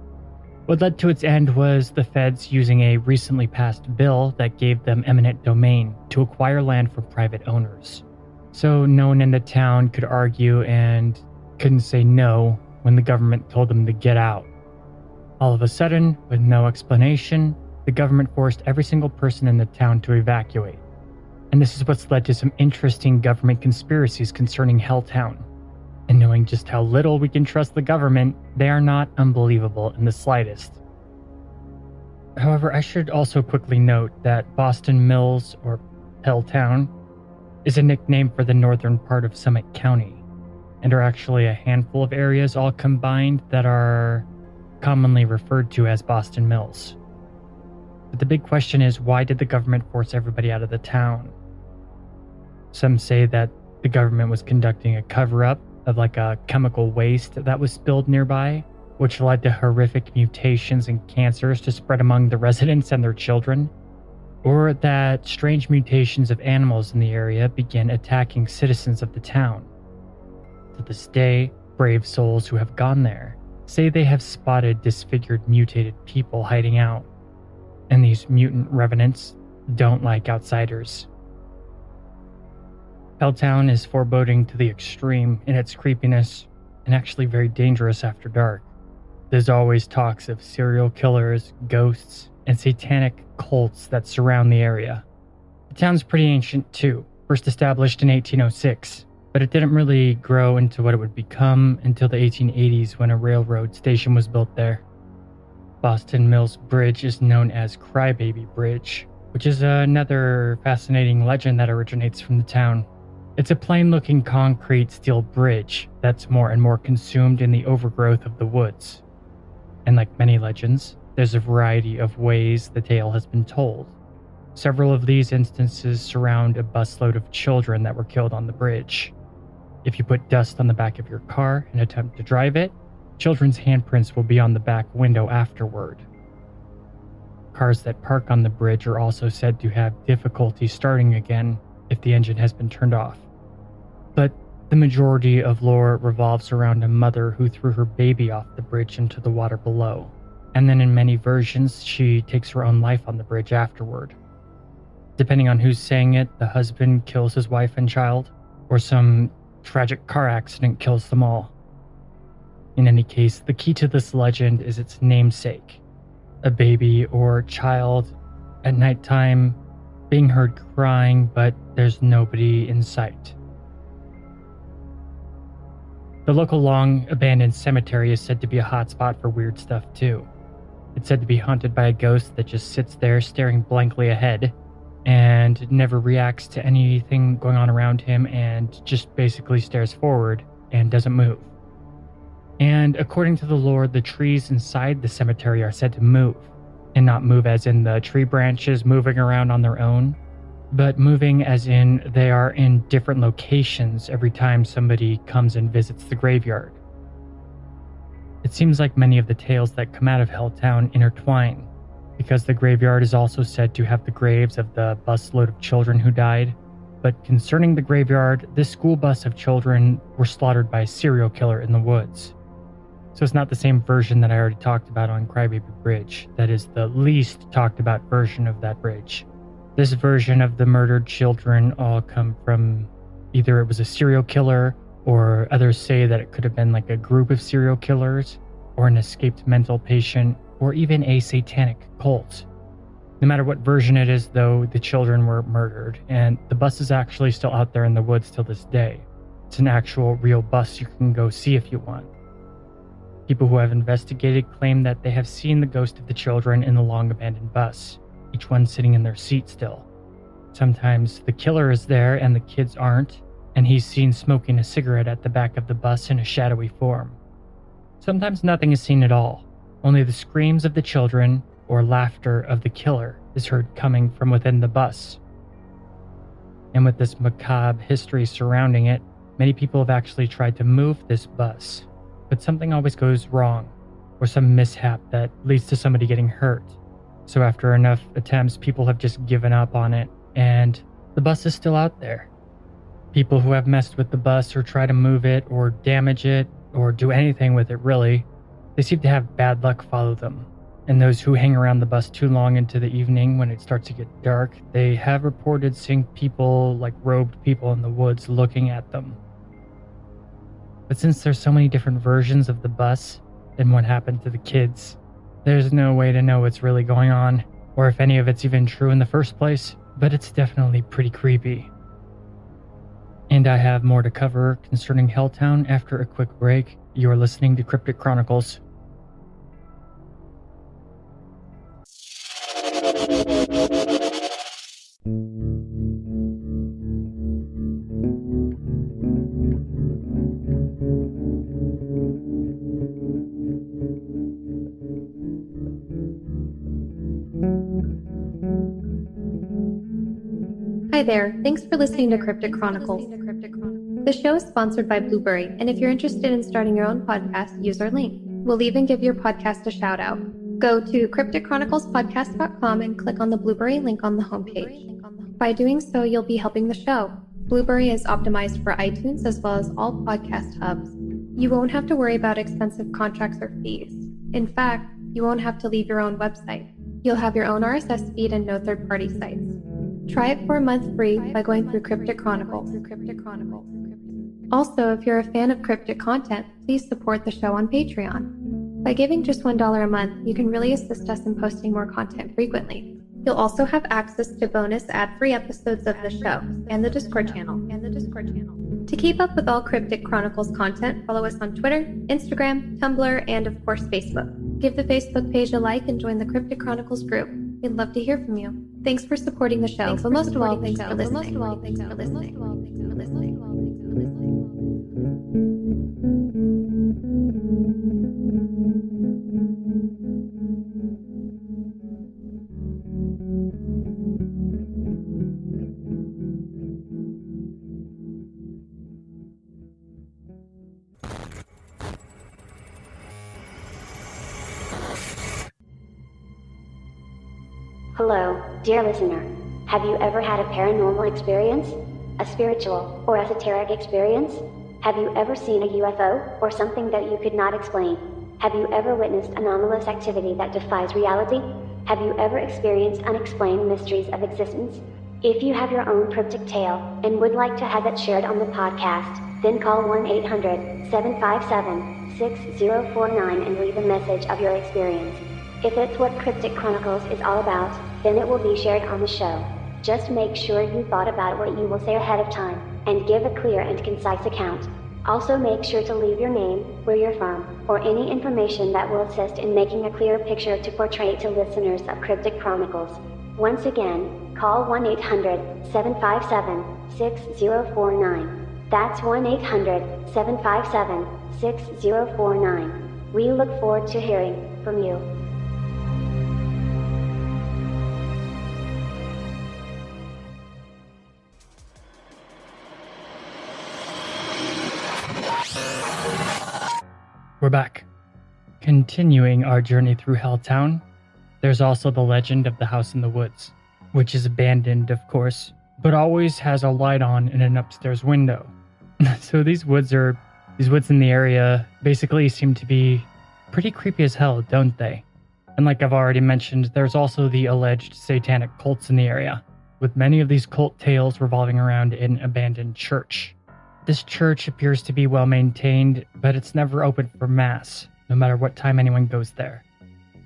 What led to its end was the feds using a recently passed bill that gave them eminent domain to acquire land from private owners. So no one in the town could argue and couldn't say no when the government told them to get out. All of a sudden, with no explanation, the government forced every single person in the town to evacuate. And this is what's led to some interesting government conspiracies concerning Helltown. And knowing just how little we can trust the government, they are not unbelievable in the slightest. However, I should also quickly note that Boston Mills, or Helltown, is a nickname for the northern part of Summit County, and are actually a handful of areas all combined that are commonly referred to as Boston Mills. But the big question is, why did the government force everybody out of the town? Some say that the government was conducting a cover-up of like a chemical waste that was spilled nearby, which led to horrific mutations and cancers to spread among the residents and their children, or that strange mutations of animals in the area began attacking citizens of the town. To this day, brave souls who have gone there say they have spotted disfigured mutated people hiding out, and these mutant revenants don't like outsiders. Helltown is foreboding to the extreme in its creepiness, and actually very dangerous after dark. There's always talks of serial killers, ghosts, and satanic cults that surround the area. The town's pretty ancient too, first established in 1806, but it didn't really grow into what it would become until the 1880s when a railroad station was built there. Boston Mills Bridge is known as Crybaby Bridge, which is another fascinating legend that originates from the town. It's a plain-looking concrete steel bridge that's more and more consumed in the overgrowth of the woods. And like many legends, there's a variety of ways the tale has been told. Several of these instances surround a busload of children that were killed on the bridge. If you put dust on the back of your car and attempt to drive it, children's handprints will be on the back window afterward. Cars that park on the bridge are also said to have difficulty starting again if the engine has been turned off. But the majority of lore revolves around a mother who threw her baby off the bridge into the water below, and then in many versions she takes her own life on the bridge afterward. Depending on who's saying it, the husband kills his wife and child, or some tragic car accident kills them all. In any case, the key to this legend is its namesake, a baby or child at nighttime being heard crying, but there's nobody in sight. The local long-abandoned cemetery is said to be a hotspot for weird stuff too. It's said to be haunted by a ghost that just sits there staring blankly ahead and never reacts to anything going on around him and just basically stares forward and doesn't move. And according to the lore, the trees inside the cemetery are said to move, and not move as in the tree branches moving around on their own, but moving as in they are in different locations every time somebody comes and visits the graveyard. It seems like many of the tales that come out of Helltown intertwine, because the graveyard is also said to have the graves of the busload of children who died. But concerning the graveyard, this school bus of children were slaughtered by a serial killer in the woods. So it's not the same version that I already talked about on Crybaby Bridge. That is the least talked about version of that bridge. This version of the murdered children all come from either it was a serial killer, or others say that it could have been like a group of serial killers, or an escaped mental patient, or even a satanic cult. No matter what version it is, though, the children were murdered, and the bus is actually still out there in the woods till this day. It's an actual real bus you can go see if you want. People who have investigated claim that they have seen the ghost of the children in the long-abandoned bus, each one sitting in their seat still. Sometimes the killer is there and the kids aren't, and he's seen smoking a cigarette at the back of the bus in a shadowy form. Sometimes nothing is seen at all. Only the screams of the children or laughter of the killer is heard coming from within the bus. And with this macabre history surrounding it, many people have actually tried to move this bus, but something always goes wrong, or some mishap that leads to somebody getting hurt. So after enough attempts, people have just given up on it, and the bus is still out there. People who have messed with the bus or try to move it or damage it or do anything with it really, they seem to have bad luck follow them. And those who hang around the bus too long into the evening when it starts to get dark, they have reported seeing people, like robed people in the woods, looking at them. But since there's so many different versions of the bus and what happened to the kids, there's no way to know what's really going on, or if any of it's even true in the first place, but it's definitely pretty creepy. And I have more to cover concerning Helltown after a quick break. You're listening to Cryptic Chronicles. Hi there, thanks for listening to Cryptic Chronicles. The show is sponsored by Blueberry, and if you're interested in starting your own podcast, use our link. We'll even give your podcast a shout out. Go to crypticchroniclespodcast.com and click on the Blueberry link on the homepage. By doing so, you'll be helping the show. Blueberry is optimized for iTunes as well as all podcast hubs. You won't have to worry about expensive contracts or fees. In fact, you won't have to leave your own website. You'll have your own RSS feed and no third-party sites. Try it for a month free by going through Cryptic Chronicles. Also, if you're a fan of cryptic content, please support the show on Patreon. By giving just $1 a month, you can really assist us in posting more content frequently. You'll also have access to bonus ad-free episodes of the show and the Discord channel. To keep up with all Cryptic Chronicles content, follow us on Twitter, Instagram, Tumblr, and of course Facebook. Give the Facebook page a like and join the Cryptic Chronicles group. We'd love to hear from you. Thanks for supporting the show, but most of all, thanks for listening. Hello, dear listener. Have you ever had a paranormal experience? A spiritual or esoteric experience? Have you ever seen a UFO or something that you could not explain? Have you ever witnessed anomalous activity that defies reality? Have you ever experienced unexplained mysteries of existence? If you have your own cryptic tale and would like to have it shared on the podcast, then call 1-800-757-6049 and leave a message of your experience. If it's what Cryptic Chronicles is all about, then it will be shared on the show. Just make sure you thought about what you will say ahead of time, and give a clear and concise account. Also make sure to leave your name, where you're from, or any information that will assist in making a clear picture to portray to listeners of Cryptic Chronicles. Once again, call 1-800-757-6049. That's 1-800-757-6049. We look forward to hearing from you. We're back. Continuing our journey through Helltown, there's also the legend of the house in the woods, which is abandoned, of course, but always has a light on in an upstairs window. So these woods in the area basically seem to be pretty creepy as hell, don't they? And like I've already mentioned, there's also the alleged satanic cults in the area, with many of these cult tales revolving around an abandoned church. This church appears to be well maintained, but it's never open for mass, no matter what time anyone goes there.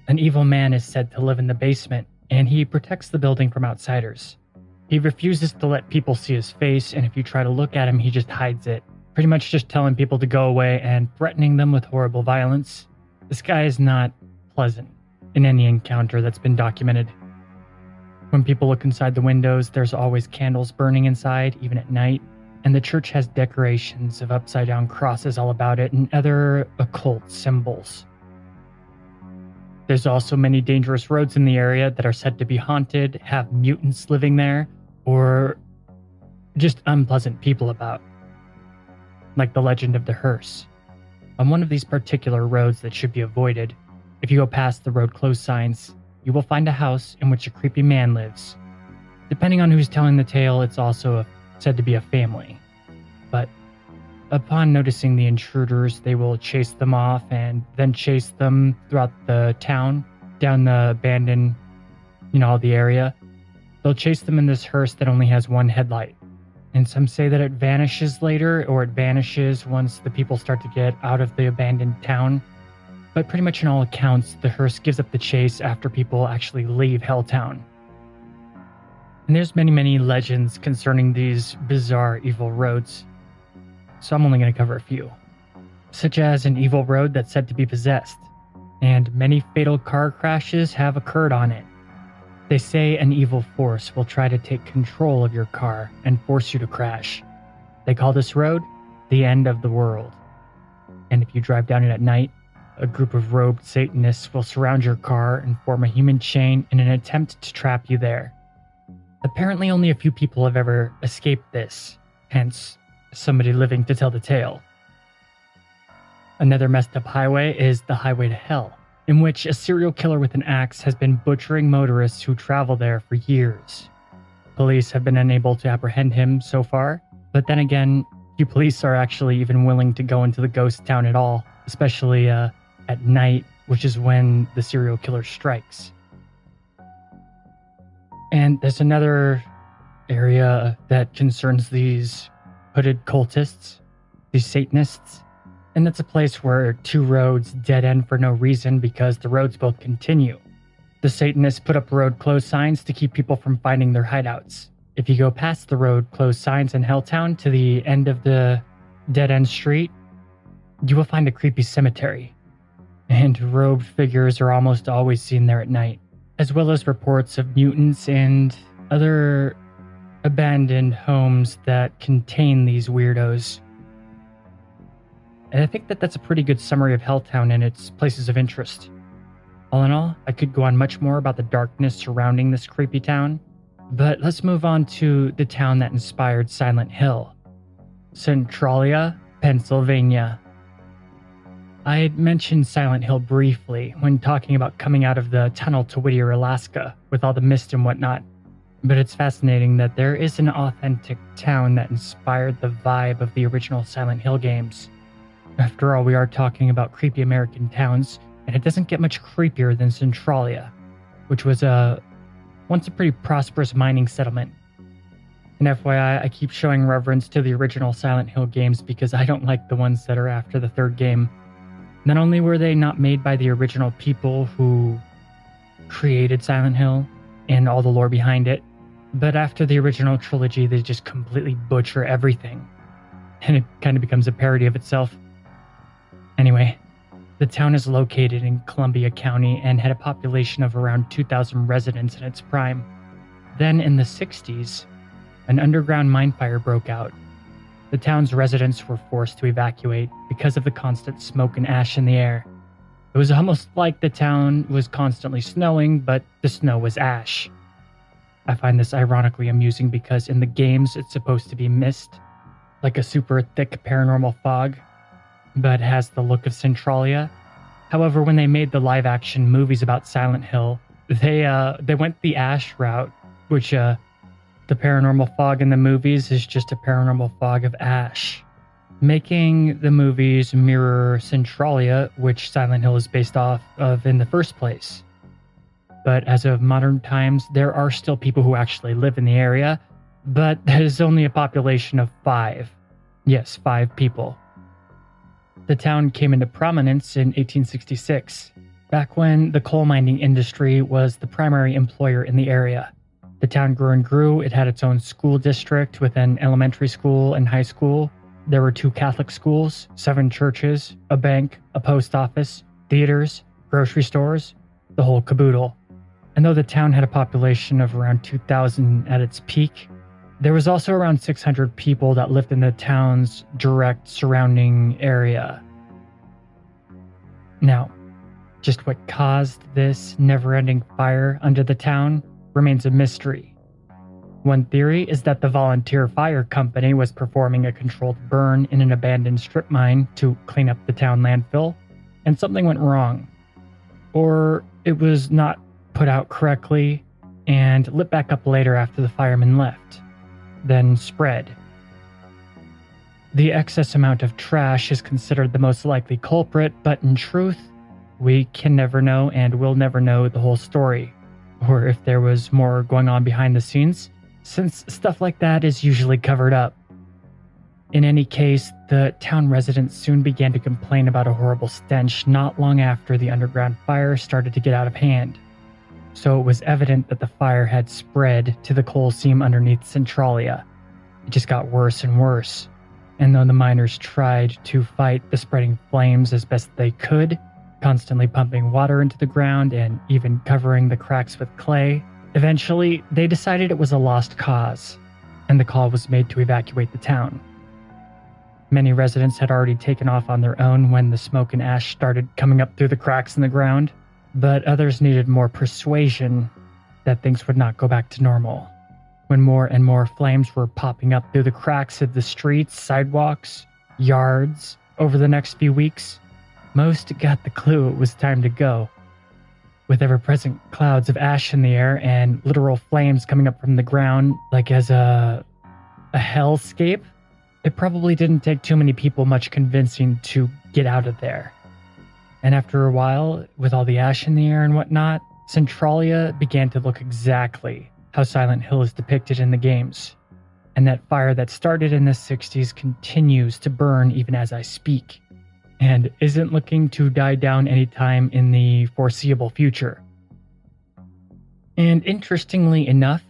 An evil man is said to live in the basement, and he protects the building from outsiders. He refuses to let people see his face, and if you try to look at him, he just hides it, pretty much just telling people to go away and threatening them with horrible violence. This guy is not pleasant in any encounter that's been documented. When people look inside the windows, there's always candles burning inside, even at night. and the church has decorations of upside-down crosses all about it and other occult symbols. There's also many dangerous roads in the area that are said to be haunted, have mutants living there, or just unpleasant people about. Like the legend of the hearse. On one of these particular roads that should be avoided, if you go past the road closed signs, you will find a house in which a creepy man lives. Depending on who's telling the tale, it's also said to be a family. But upon noticing the intruders, they will chase them off and then chase them throughout the town, down the abandoned, the area. They'll chase them in this hearse that only has one headlight. And some say that it vanishes later, or it vanishes once the people start to get out of the abandoned town. But pretty much in all accounts, the hearse gives up the chase after people actually leave Helltown. And there's many, many legends concerning these bizarre evil roads. So I'm only going to cover a few. Such as an evil road that's said to be possessed, and many fatal car crashes have occurred on it. They say an evil force will try to take control of your car and force you to crash. They call this road the end of the world. And if you drive down it at night, a group of robed Satanists will surround your car and form a human chain in an attempt to trap you there. Apparently only a few people have ever escaped this, hence somebody living to tell the tale. Another messed up highway is the Highway to Hell, in which a serial killer with an axe has been butchering motorists who travel there for years. Police have been unable to apprehend him so far, but then again, few police are actually even willing to go into the ghost town at all, especially at night, which is when the serial killer strikes. And there's another area that concerns these hooded cultists, these Satanists, and that's a place where two roads dead end for no reason because the roads both continue. The Satanists put up road closed signs to keep people from finding their hideouts. If you go past the road closed signs in Helltown to the end of the dead end street, you will find a creepy cemetery. And robed figures are almost always seen there at night, as well as reports of mutants and other abandoned homes that contain these weirdos. And I think that that's a pretty good summary of Helltown and its places of interest. All in all, I could go on much more about the darkness surrounding this creepy town, but let's move on to the town that inspired Silent Hill, Centralia, Pennsylvania. I had mentioned Silent Hill briefly when talking about coming out of the tunnel to Whittier, Alaska, with all the mist and whatnot, but it's fascinating that there is an authentic town that inspired the vibe of the original Silent Hill games. After all, we are talking about creepy American towns, and it doesn't get much creepier than Centralia, which was once a pretty prosperous mining settlement. And FYI, I keep showing reverence to the original Silent Hill games because I don't like the ones that are after the third game. Not only were they not made by the original people who created Silent Hill and all the lore behind it, but after the original trilogy, they just completely butcher everything. And it kind of becomes a parody of itself. Anyway, the town is located in Columbia County and had a population of around 2,000 residents in its prime. Then in the 60s, an underground mine fire broke out. The town's residents were forced to evacuate because of the constant smoke and ash in the air. It was almost like the town was constantly snowing, but the snow was ash. I find this ironically amusing because in the games it's supposed to be mist, like a super thick paranormal fog, but has the look of Centralia. However, when they made the live-action movies about Silent Hill, they went the ash route, which the paranormal fog in the movies is just a paranormal fog of ash, making the movies mirror Centralia, which Silent Hill is based off of in the first place. But as of modern times, there are still people who actually live in the area, but there's only a population of 5. Yes, 5 people. The town came into prominence in 1866, back when the coal mining industry was the primary employer in the area. The town grew and grew. It had its own school district with an elementary school and high school. There were 2 Catholic schools, 7 churches, a bank, a post office, theaters, grocery stores, the whole caboodle. And though the town had a population of around 2,000 at its peak, There was also around 600 people that lived in the town's direct surrounding area. Now, just what caused this never-ending fire under the town remains a mystery. One theory is that the volunteer fire company was performing a controlled burn in an abandoned strip mine to clean up the town landfill, and something went wrong. Or it was not put out correctly and lit back up later after the firemen left, then spread. The excess amount of trash is considered the most likely culprit, but in truth, we can never know and will never know the whole story, or if there was more going on behind the scenes, since stuff like that is usually covered up. In any case, the town residents soon began to complain about a horrible stench not long after the underground fire started to get out of hand. So it was evident that the fire had spread to the coal seam underneath Centralia. It just got worse and worse. And though the miners tried to fight the spreading flames as best they could, constantly pumping water into the ground and even covering the cracks with clay, eventually they decided it was a lost cause, and the call was made to evacuate the town. Many residents had already taken off on their own when the smoke and ash started coming up through the cracks in the ground, but others needed more persuasion that things would not go back to normal. When more and more flames were popping up through the cracks of the streets, sidewalks, yards over the next few weeks, most got the clue it was time to go. With ever-present clouds of ash in the air and literal flames coming up from the ground like as a hellscape, it probably didn't take too many people much convincing to get out of there. And after a while, with all the ash in the air and whatnot, Centralia began to look exactly how Silent Hill is depicted in the games. And that fire that started in the 60s continues to burn even as I speak, and isn't looking to die down anytime in the foreseeable future. And interestingly enough,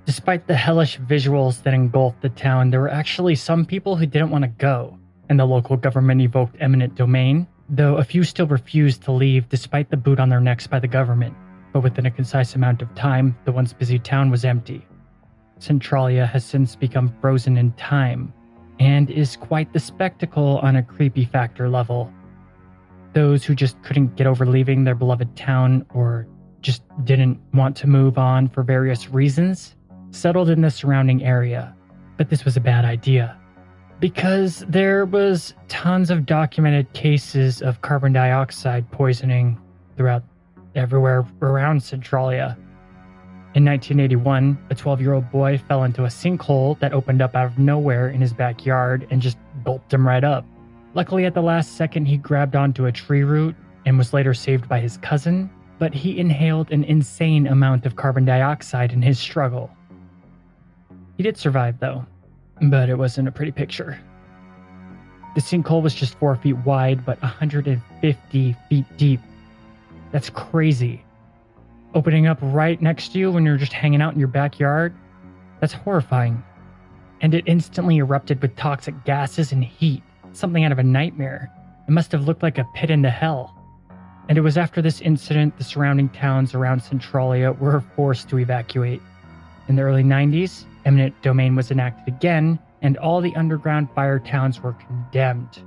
despite the hellish visuals that engulfed the town, there were actually some people who didn't want to go, and the local government evoked eminent domain, though a few still refused to leave despite the boot on their necks by the government. But within a concise amount of time, the once busy town was empty. Centralia has since become frozen in time, and is quite the spectacle on a creepy factor level. Those who just couldn't get over leaving their beloved town, or just didn't want to move on for various reasons, settled in the surrounding area. But this was a bad idea, because there was tons of documented cases of carbon dioxide poisoning throughout everywhere around Centralia. In 1981, a 12-year-old boy fell into a sinkhole that opened up out of nowhere in his backyard and just gulped him right up. Luckily, at the last second, he grabbed onto a tree root and was later saved by his cousin, but he inhaled an insane amount of carbon dioxide in his struggle. He did survive, though, but it wasn't a pretty picture. The sinkhole was just 4 feet wide, but 150 feet deep. That's crazy. Opening up right next to you when you're just hanging out in your backyard? That's horrifying. And it instantly erupted with toxic gases and heat, something out of a nightmare. It must have looked like a pit into hell. And it was after this incident the surrounding towns around Centralia were forced to evacuate. In the early 90s, eminent domain was enacted again, and all the underground fire towns were condemned.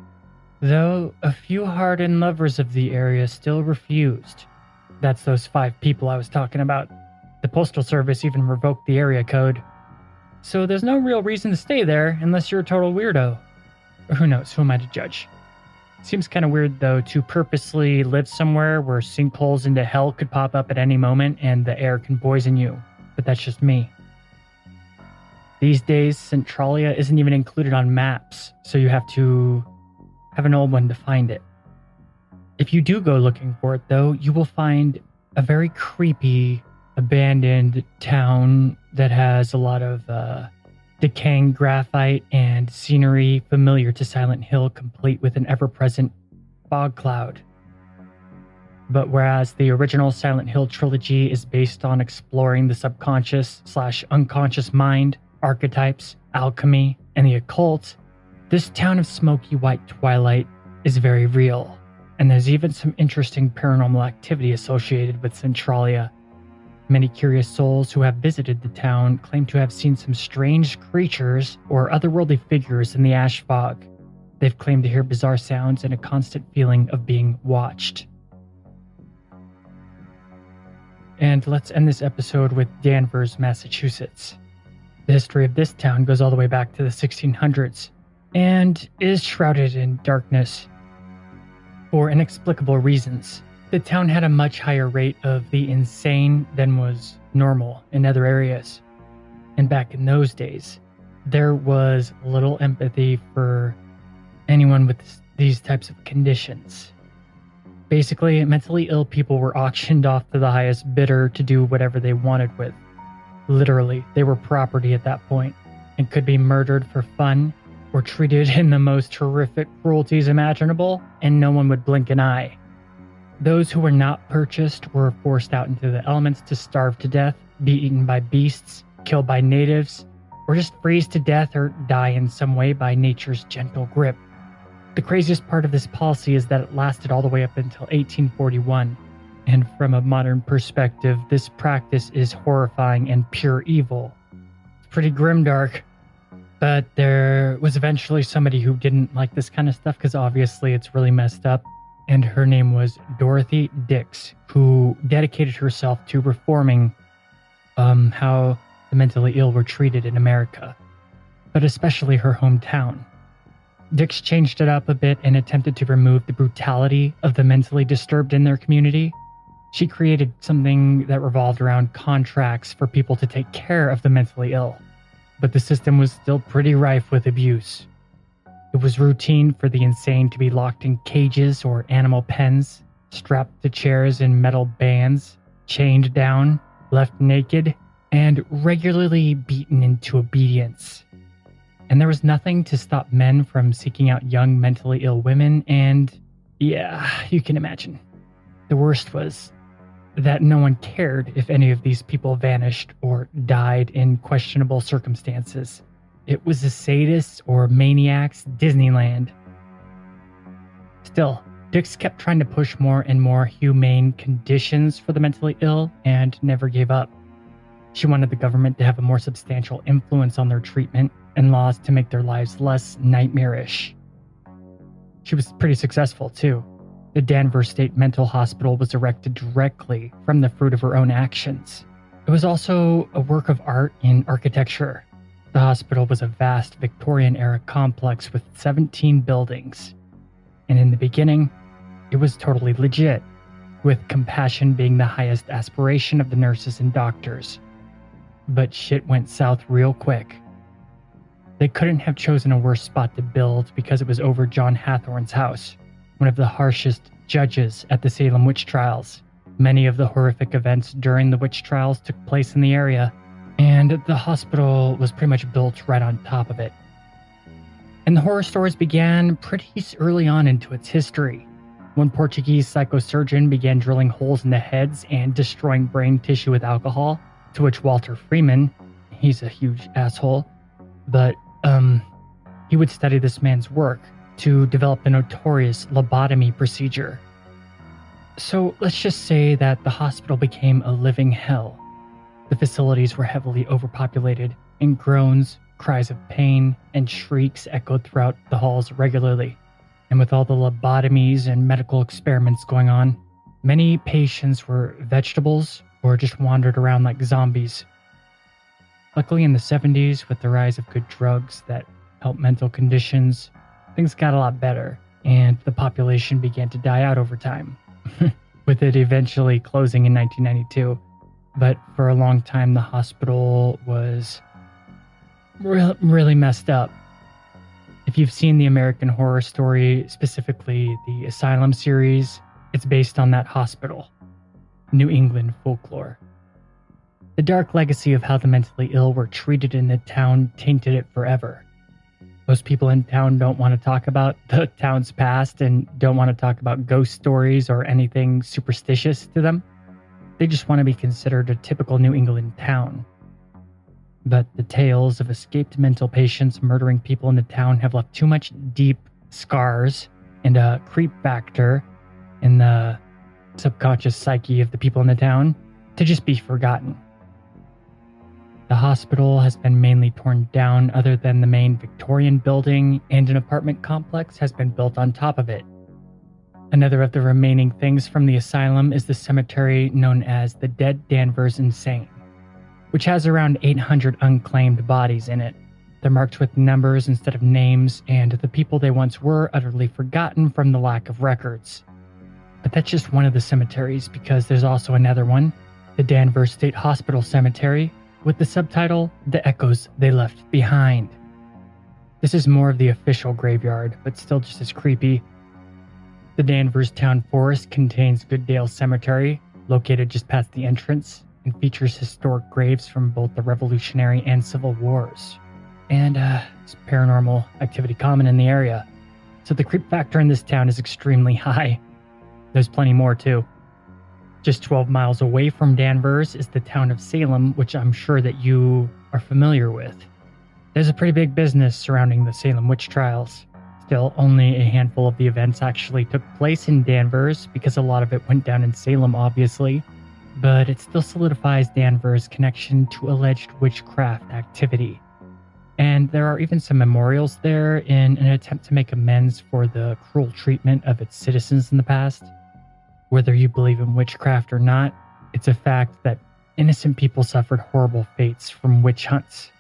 Though a few hardened lovers of the area still refused. That's those 5 people I was talking about. The Postal Service even revoked the area code. So there's no real reason to stay there unless you're a total weirdo. Or who knows, who am I to judge? Seems kind of weird though to purposely live somewhere where sinkholes into hell could pop up at any moment and the air can poison you. But that's just me. These days, Centralia isn't even included on maps, so you have to have an old one to find it. If you do go looking for it, though, you will find a very creepy, abandoned town that has a lot of decaying graphite and scenery familiar to Silent Hill, complete with an ever-present fog cloud. But whereas the original Silent Hill trilogy is based on exploring the subconscious/unconscious mind, archetypes, alchemy, and the occult, this town of smoky white twilight is very real. And there's even some interesting paranormal activity associated with Centralia. Many curious souls who have visited the town claim to have seen some strange creatures or otherworldly figures in the ash fog. They've claimed to hear bizarre sounds and a constant feeling of being watched. And let's end this episode with Danvers, Massachusetts. The history of this town goes all the way back to the 1600s and is shrouded in darkness. For inexplicable reasons, the town had a much higher rate of the insane than was normal in other areas. And back in those days, there was little empathy for anyone with these types of conditions. Basically, mentally ill people were auctioned off to the highest bidder to do whatever they wanted with. Literally, they were property at that point and could be murdered for fun or treated in the most horrific cruelties imaginable, and no one would blink an eye. Those who were not purchased were forced out into the elements to starve to death, be eaten by beasts, killed by natives, or just freeze to death or die in some way by nature's gentle grip. The craziest part of this policy is that it lasted all the way up until 1841, and from a modern perspective, this practice is horrifying and pure evil. It's pretty grimdark, but there was eventually somebody who didn't like this kind of stuff because obviously it's really messed up, and her name was Dorothy Dix, who dedicated herself to reforming how the mentally ill were treated in America, but especially her hometown. Dix changed it up a bit and attempted to remove the brutality of the mentally disturbed in their community. She created something that revolved around contracts for people to take care of the mentally ill, but the system was still pretty rife with abuse. It was routine for the insane to be locked in cages or animal pens, strapped to chairs in metal bands, chained down, left naked, and regularly beaten into obedience. And there was nothing to stop men from seeking out young mentally ill women, and yeah, you can imagine. The worst was that no one cared if any of these people vanished or died in questionable circumstances. It was a sadist's or maniac's Disneyland. Still, Dix kept trying to push more and more humane conditions for the mentally ill and never gave up. She wanted the government to have a more substantial influence on their treatment and laws to make their lives less nightmarish. She was pretty successful, too. The Danvers State Mental Hospital was erected directly from the fruit of her own actions. It was also a work of art in architecture. The hospital was a vast Victorian-era complex with 17 buildings. And in the beginning, it was totally legit, with compassion being the highest aspiration of the nurses and doctors. But shit went south real quick. They couldn't have chosen a worse spot to build because it was over John Hathorne's house, one of the harshest judges at the Salem witch trials. Many of the horrific events during the witch trials took place in the area, and the hospital was pretty much built right on top of it. And the horror stories began pretty early on into its history. One Portuguese psychosurgeon began drilling holes in the heads and destroying brain tissue with alcohol, to which Walter Freeman, he's a huge asshole, but he would study this man's work to develop the notorious lobotomy procedure. So let's just say that the hospital became a living hell. The facilities were heavily overpopulated, and groans, cries of pain, and shrieks echoed throughout the halls regularly. And with all the lobotomies and medical experiments going on, many patients were vegetables or just wandered around like zombies. Luckily in the 70s, with the rise of good drugs that help mental conditions, things got a lot better, and the population began to die out over time, with it eventually closing in 1992. But for a long time, the hospital was really messed up. If you've seen the American Horror Story, specifically the Asylum series, it's based on that hospital. New England folklore. The dark legacy of how the mentally ill were treated in the town tainted it forever. Most people in town don't want to talk about the town's past and don't want to talk about ghost stories or anything superstitious to them. They just want to be considered a typical New England town. But the tales of escaped mental patients murdering people in the town have left too much deep scars and a creep factor in the subconscious psyche of the people in the town to just be forgotten. The hospital has been mainly torn down other than the main Victorian building, and an apartment complex has been built on top of it. Another of the remaining things from the asylum is the cemetery known as the Dead Danvers Insane, which has around 800 unclaimed bodies in it. They're marked with numbers instead of names, and the people they once were utterly forgotten from the lack of records. But that's just one of the cemeteries, because there's also another one, the Danvers State Hospital Cemetery, with the subtitle, The Echoes They Left Behind. This is more of the official graveyard, but still just as creepy. The Danvers Town Forest contains Gooddale Cemetery, located just past the entrance, and features historic graves from both the Revolutionary and Civil Wars. And it's paranormal activity common in the area. So the creep factor in this town is extremely high. There's plenty more too. Just 12 miles away from Danvers is the town of Salem, which I'm sure that you are familiar with. There's a pretty big business surrounding the Salem witch trials. Still, only a handful of the events actually took place in Danvers, because a lot of it went down in Salem, obviously. But it still solidifies Danvers' connection to alleged witchcraft activity. And there are even some memorials there in an attempt to make amends for the cruel treatment of its citizens in the past. Whether you believe in witchcraft or not, it's a fact that innocent people suffered horrible fates from witch hunts.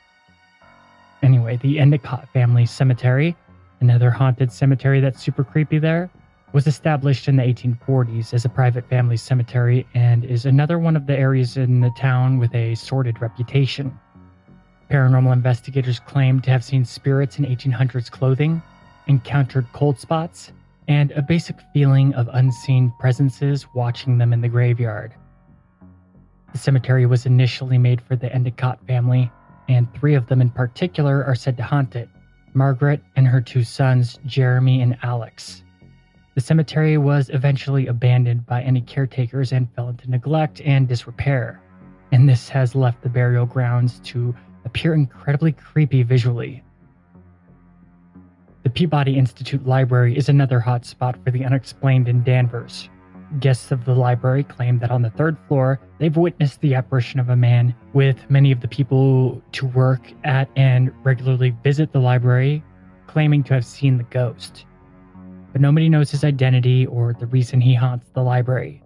Anyway, the Endicott Family Cemetery, another haunted cemetery that's super creepy there, was established in the 1840s as a private family cemetery and is another one of the areas in the town with a sordid reputation. Paranormal investigators claim to have seen spirits in 1800s clothing, encountered cold spots, and a basic feeling of unseen presences watching them in the graveyard. The cemetery was initially made for the Endicott family, and 3 of them in particular are said to haunt it: Margaret and her 2 sons, Jeremy and Alex. The cemetery was eventually abandoned by any caretakers and fell into neglect and disrepair, and this has left the burial grounds to appear incredibly creepy visually. The Peabody Institute Library is another hot spot for the unexplained in Danvers. Guests of the library claim that on the 3rd floor, they've witnessed the apparition of a man, with many of the people to work at and regularly visit the library claiming to have seen the ghost. But nobody knows his identity or the reason he haunts the library.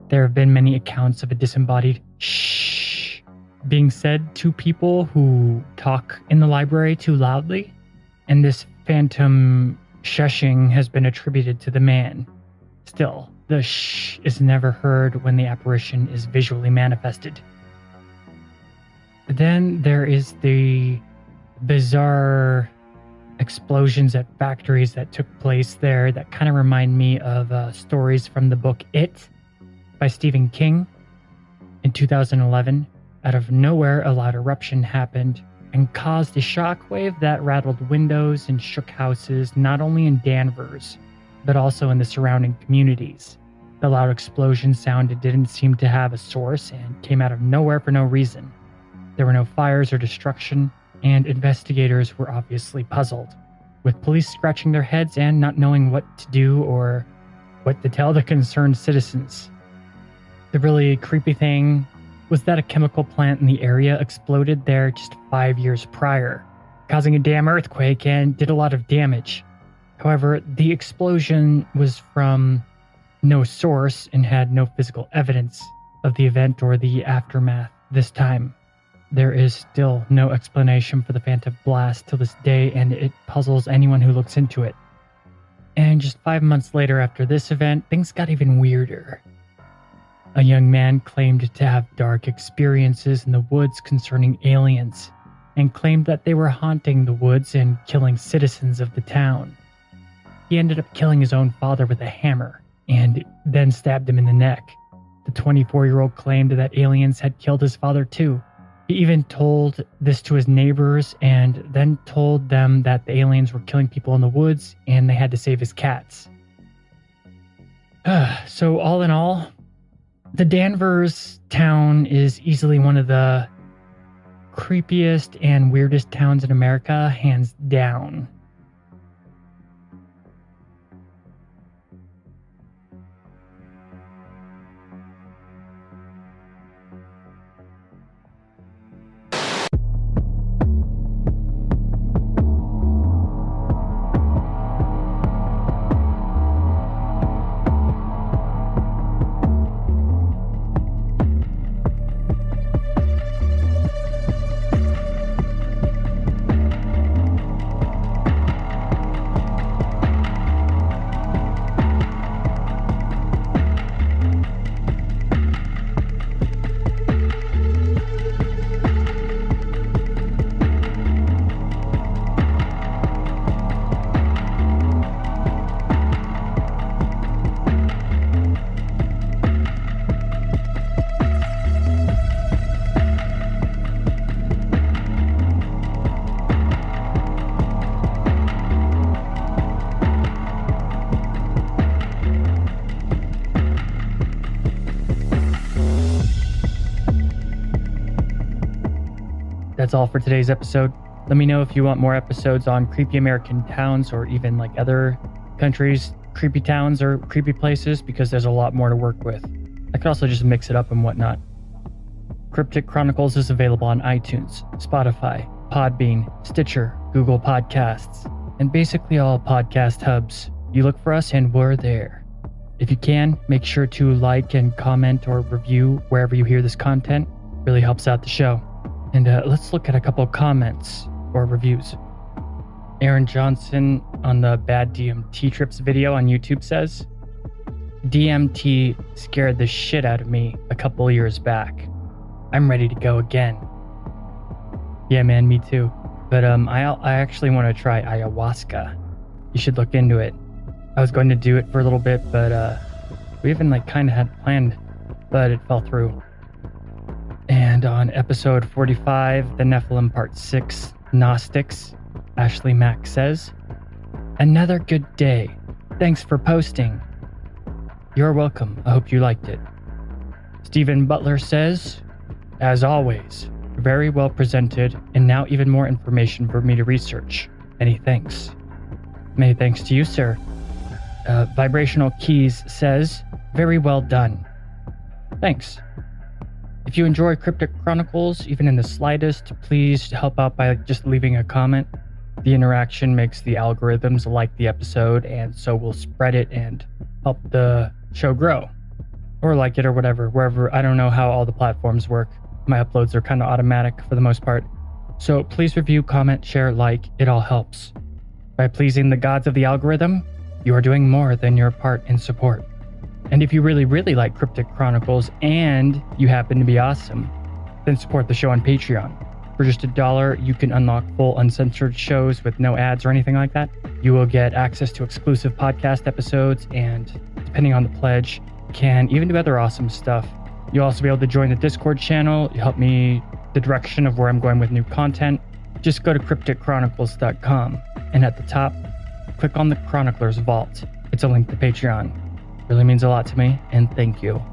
There have been many accounts of a disembodied shh being said to people who talk in the library too loudly, and this phantom shushing has been attributed to the man. Still, the shh is never heard when the apparition is visually manifested. Then there is the bizarre explosions at factories that took place there that kind of remind me of stories from the book It by Stephen King. In 2011, out of nowhere, a loud eruption happened and caused a shockwave that rattled windows and shook houses not only in Danvers, but also in the surrounding communities. The loud explosion sound didn't seem to have a source and came out of nowhere for no reason. There were no fires or destruction, and investigators were obviously puzzled, with police scratching their heads and not knowing what to do or what to tell the concerned citizens. The really creepy thing was that a chemical plant in the area exploded there just 5 years prior, causing a damn earthquake and did a lot of damage. However, the explosion was from no source and had no physical evidence of the event or the aftermath this time. There is still no explanation for the phantom blast till this day, and it puzzles anyone who looks into it. And just 5 months later after this event, things got even weirder. A young man claimed to have dark experiences in the woods concerning aliens, and claimed that they were haunting the woods and killing citizens of the town. He ended up killing his own father with a hammer, and then stabbed him in the neck. The 24-year-old claimed that aliens had killed his father too. He even told this to his neighbors and then told them that the aliens were killing people in the woods and they had to save his cats. So all in all, the Danvers town is easily one of the creepiest and weirdest towns in America, hands down. that's all for today's episode. Let me know if you want more episodes on creepy American towns or even like other countries' creepy towns or creepy places, because there's a lot more to work with. I could also just mix it up and whatnot. Cryptic Chronicles is available on iTunes, Spotify, Podbean, Stitcher, Google Podcasts, and basically all podcast hubs. You look for us and we're there. If you can, make sure to like and comment or review wherever you hear this content. It really helps out the show. And let's look at a couple comments or reviews. Aaron Johnson on the Bad DMT Trips video on YouTube says, DMT scared the shit out of me a couple years back. I'm ready to go again. Yeah, man, me too. But I actually want to try ayahuasca. You should look into it. I was going to do it for a little bit, but we even kind of had planned, but it fell through. And on episode 45, The Nephilim Part 6, Gnostics, Ashley Mack says, another good day. Thanks for posting. You're welcome. I hope you liked it. Stephen Butler says, as always, very well presented, and now even more information for me to research. Many thanks. Many thanks to you, sir. Vibrational Keys says, very well done. Thanks. If you enjoy Cryptic Chronicles, even in the slightest, please help out by just leaving a comment. The interaction makes the algorithms like the episode, and so will spread it and help the show grow. Or like it or whatever, wherever. I don't know how all the platforms work. My uploads are kind of automatic for the most part. So please review, comment, share, like. It all helps. By pleasing the gods of the algorithm, you are doing more than your part in support. And if you really, really like Cryptic Chronicles and you happen to be awesome, then support the show on Patreon. For just $1, you can unlock full uncensored shows with no ads or anything like that. You will get access to exclusive podcast episodes and, depending on the pledge, can even do other awesome stuff. You'll also be able to join the Discord channel. You help me the direction of where I'm going with new content. Just go to crypticchronicles.com, and at the top, click on the Chronicler's Vault. It's a link to Patreon. Really means a lot to me, and thank you.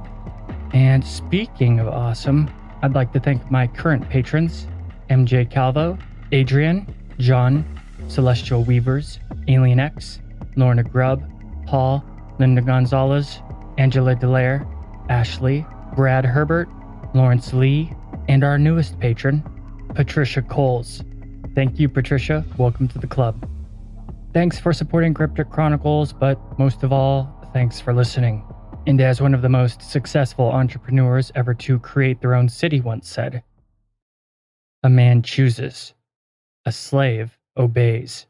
And speaking of awesome, I'd like to thank my current patrons, MJ Calvo, Adrian, John, Celestial Weavers, Alien X, Lorna Grubb, Paul, Linda Gonzalez, Angela Delaire, Ashley, Brad Herbert, Lawrence Lee, and our newest patron, Patricia Coles. Thank you, Patricia. Welcome to the club. Thanks for supporting Cryptic Chronicles, but most of all, thanks for listening. And as one of the most successful entrepreneurs ever to create their own city once said, a man chooses, a slave obeys.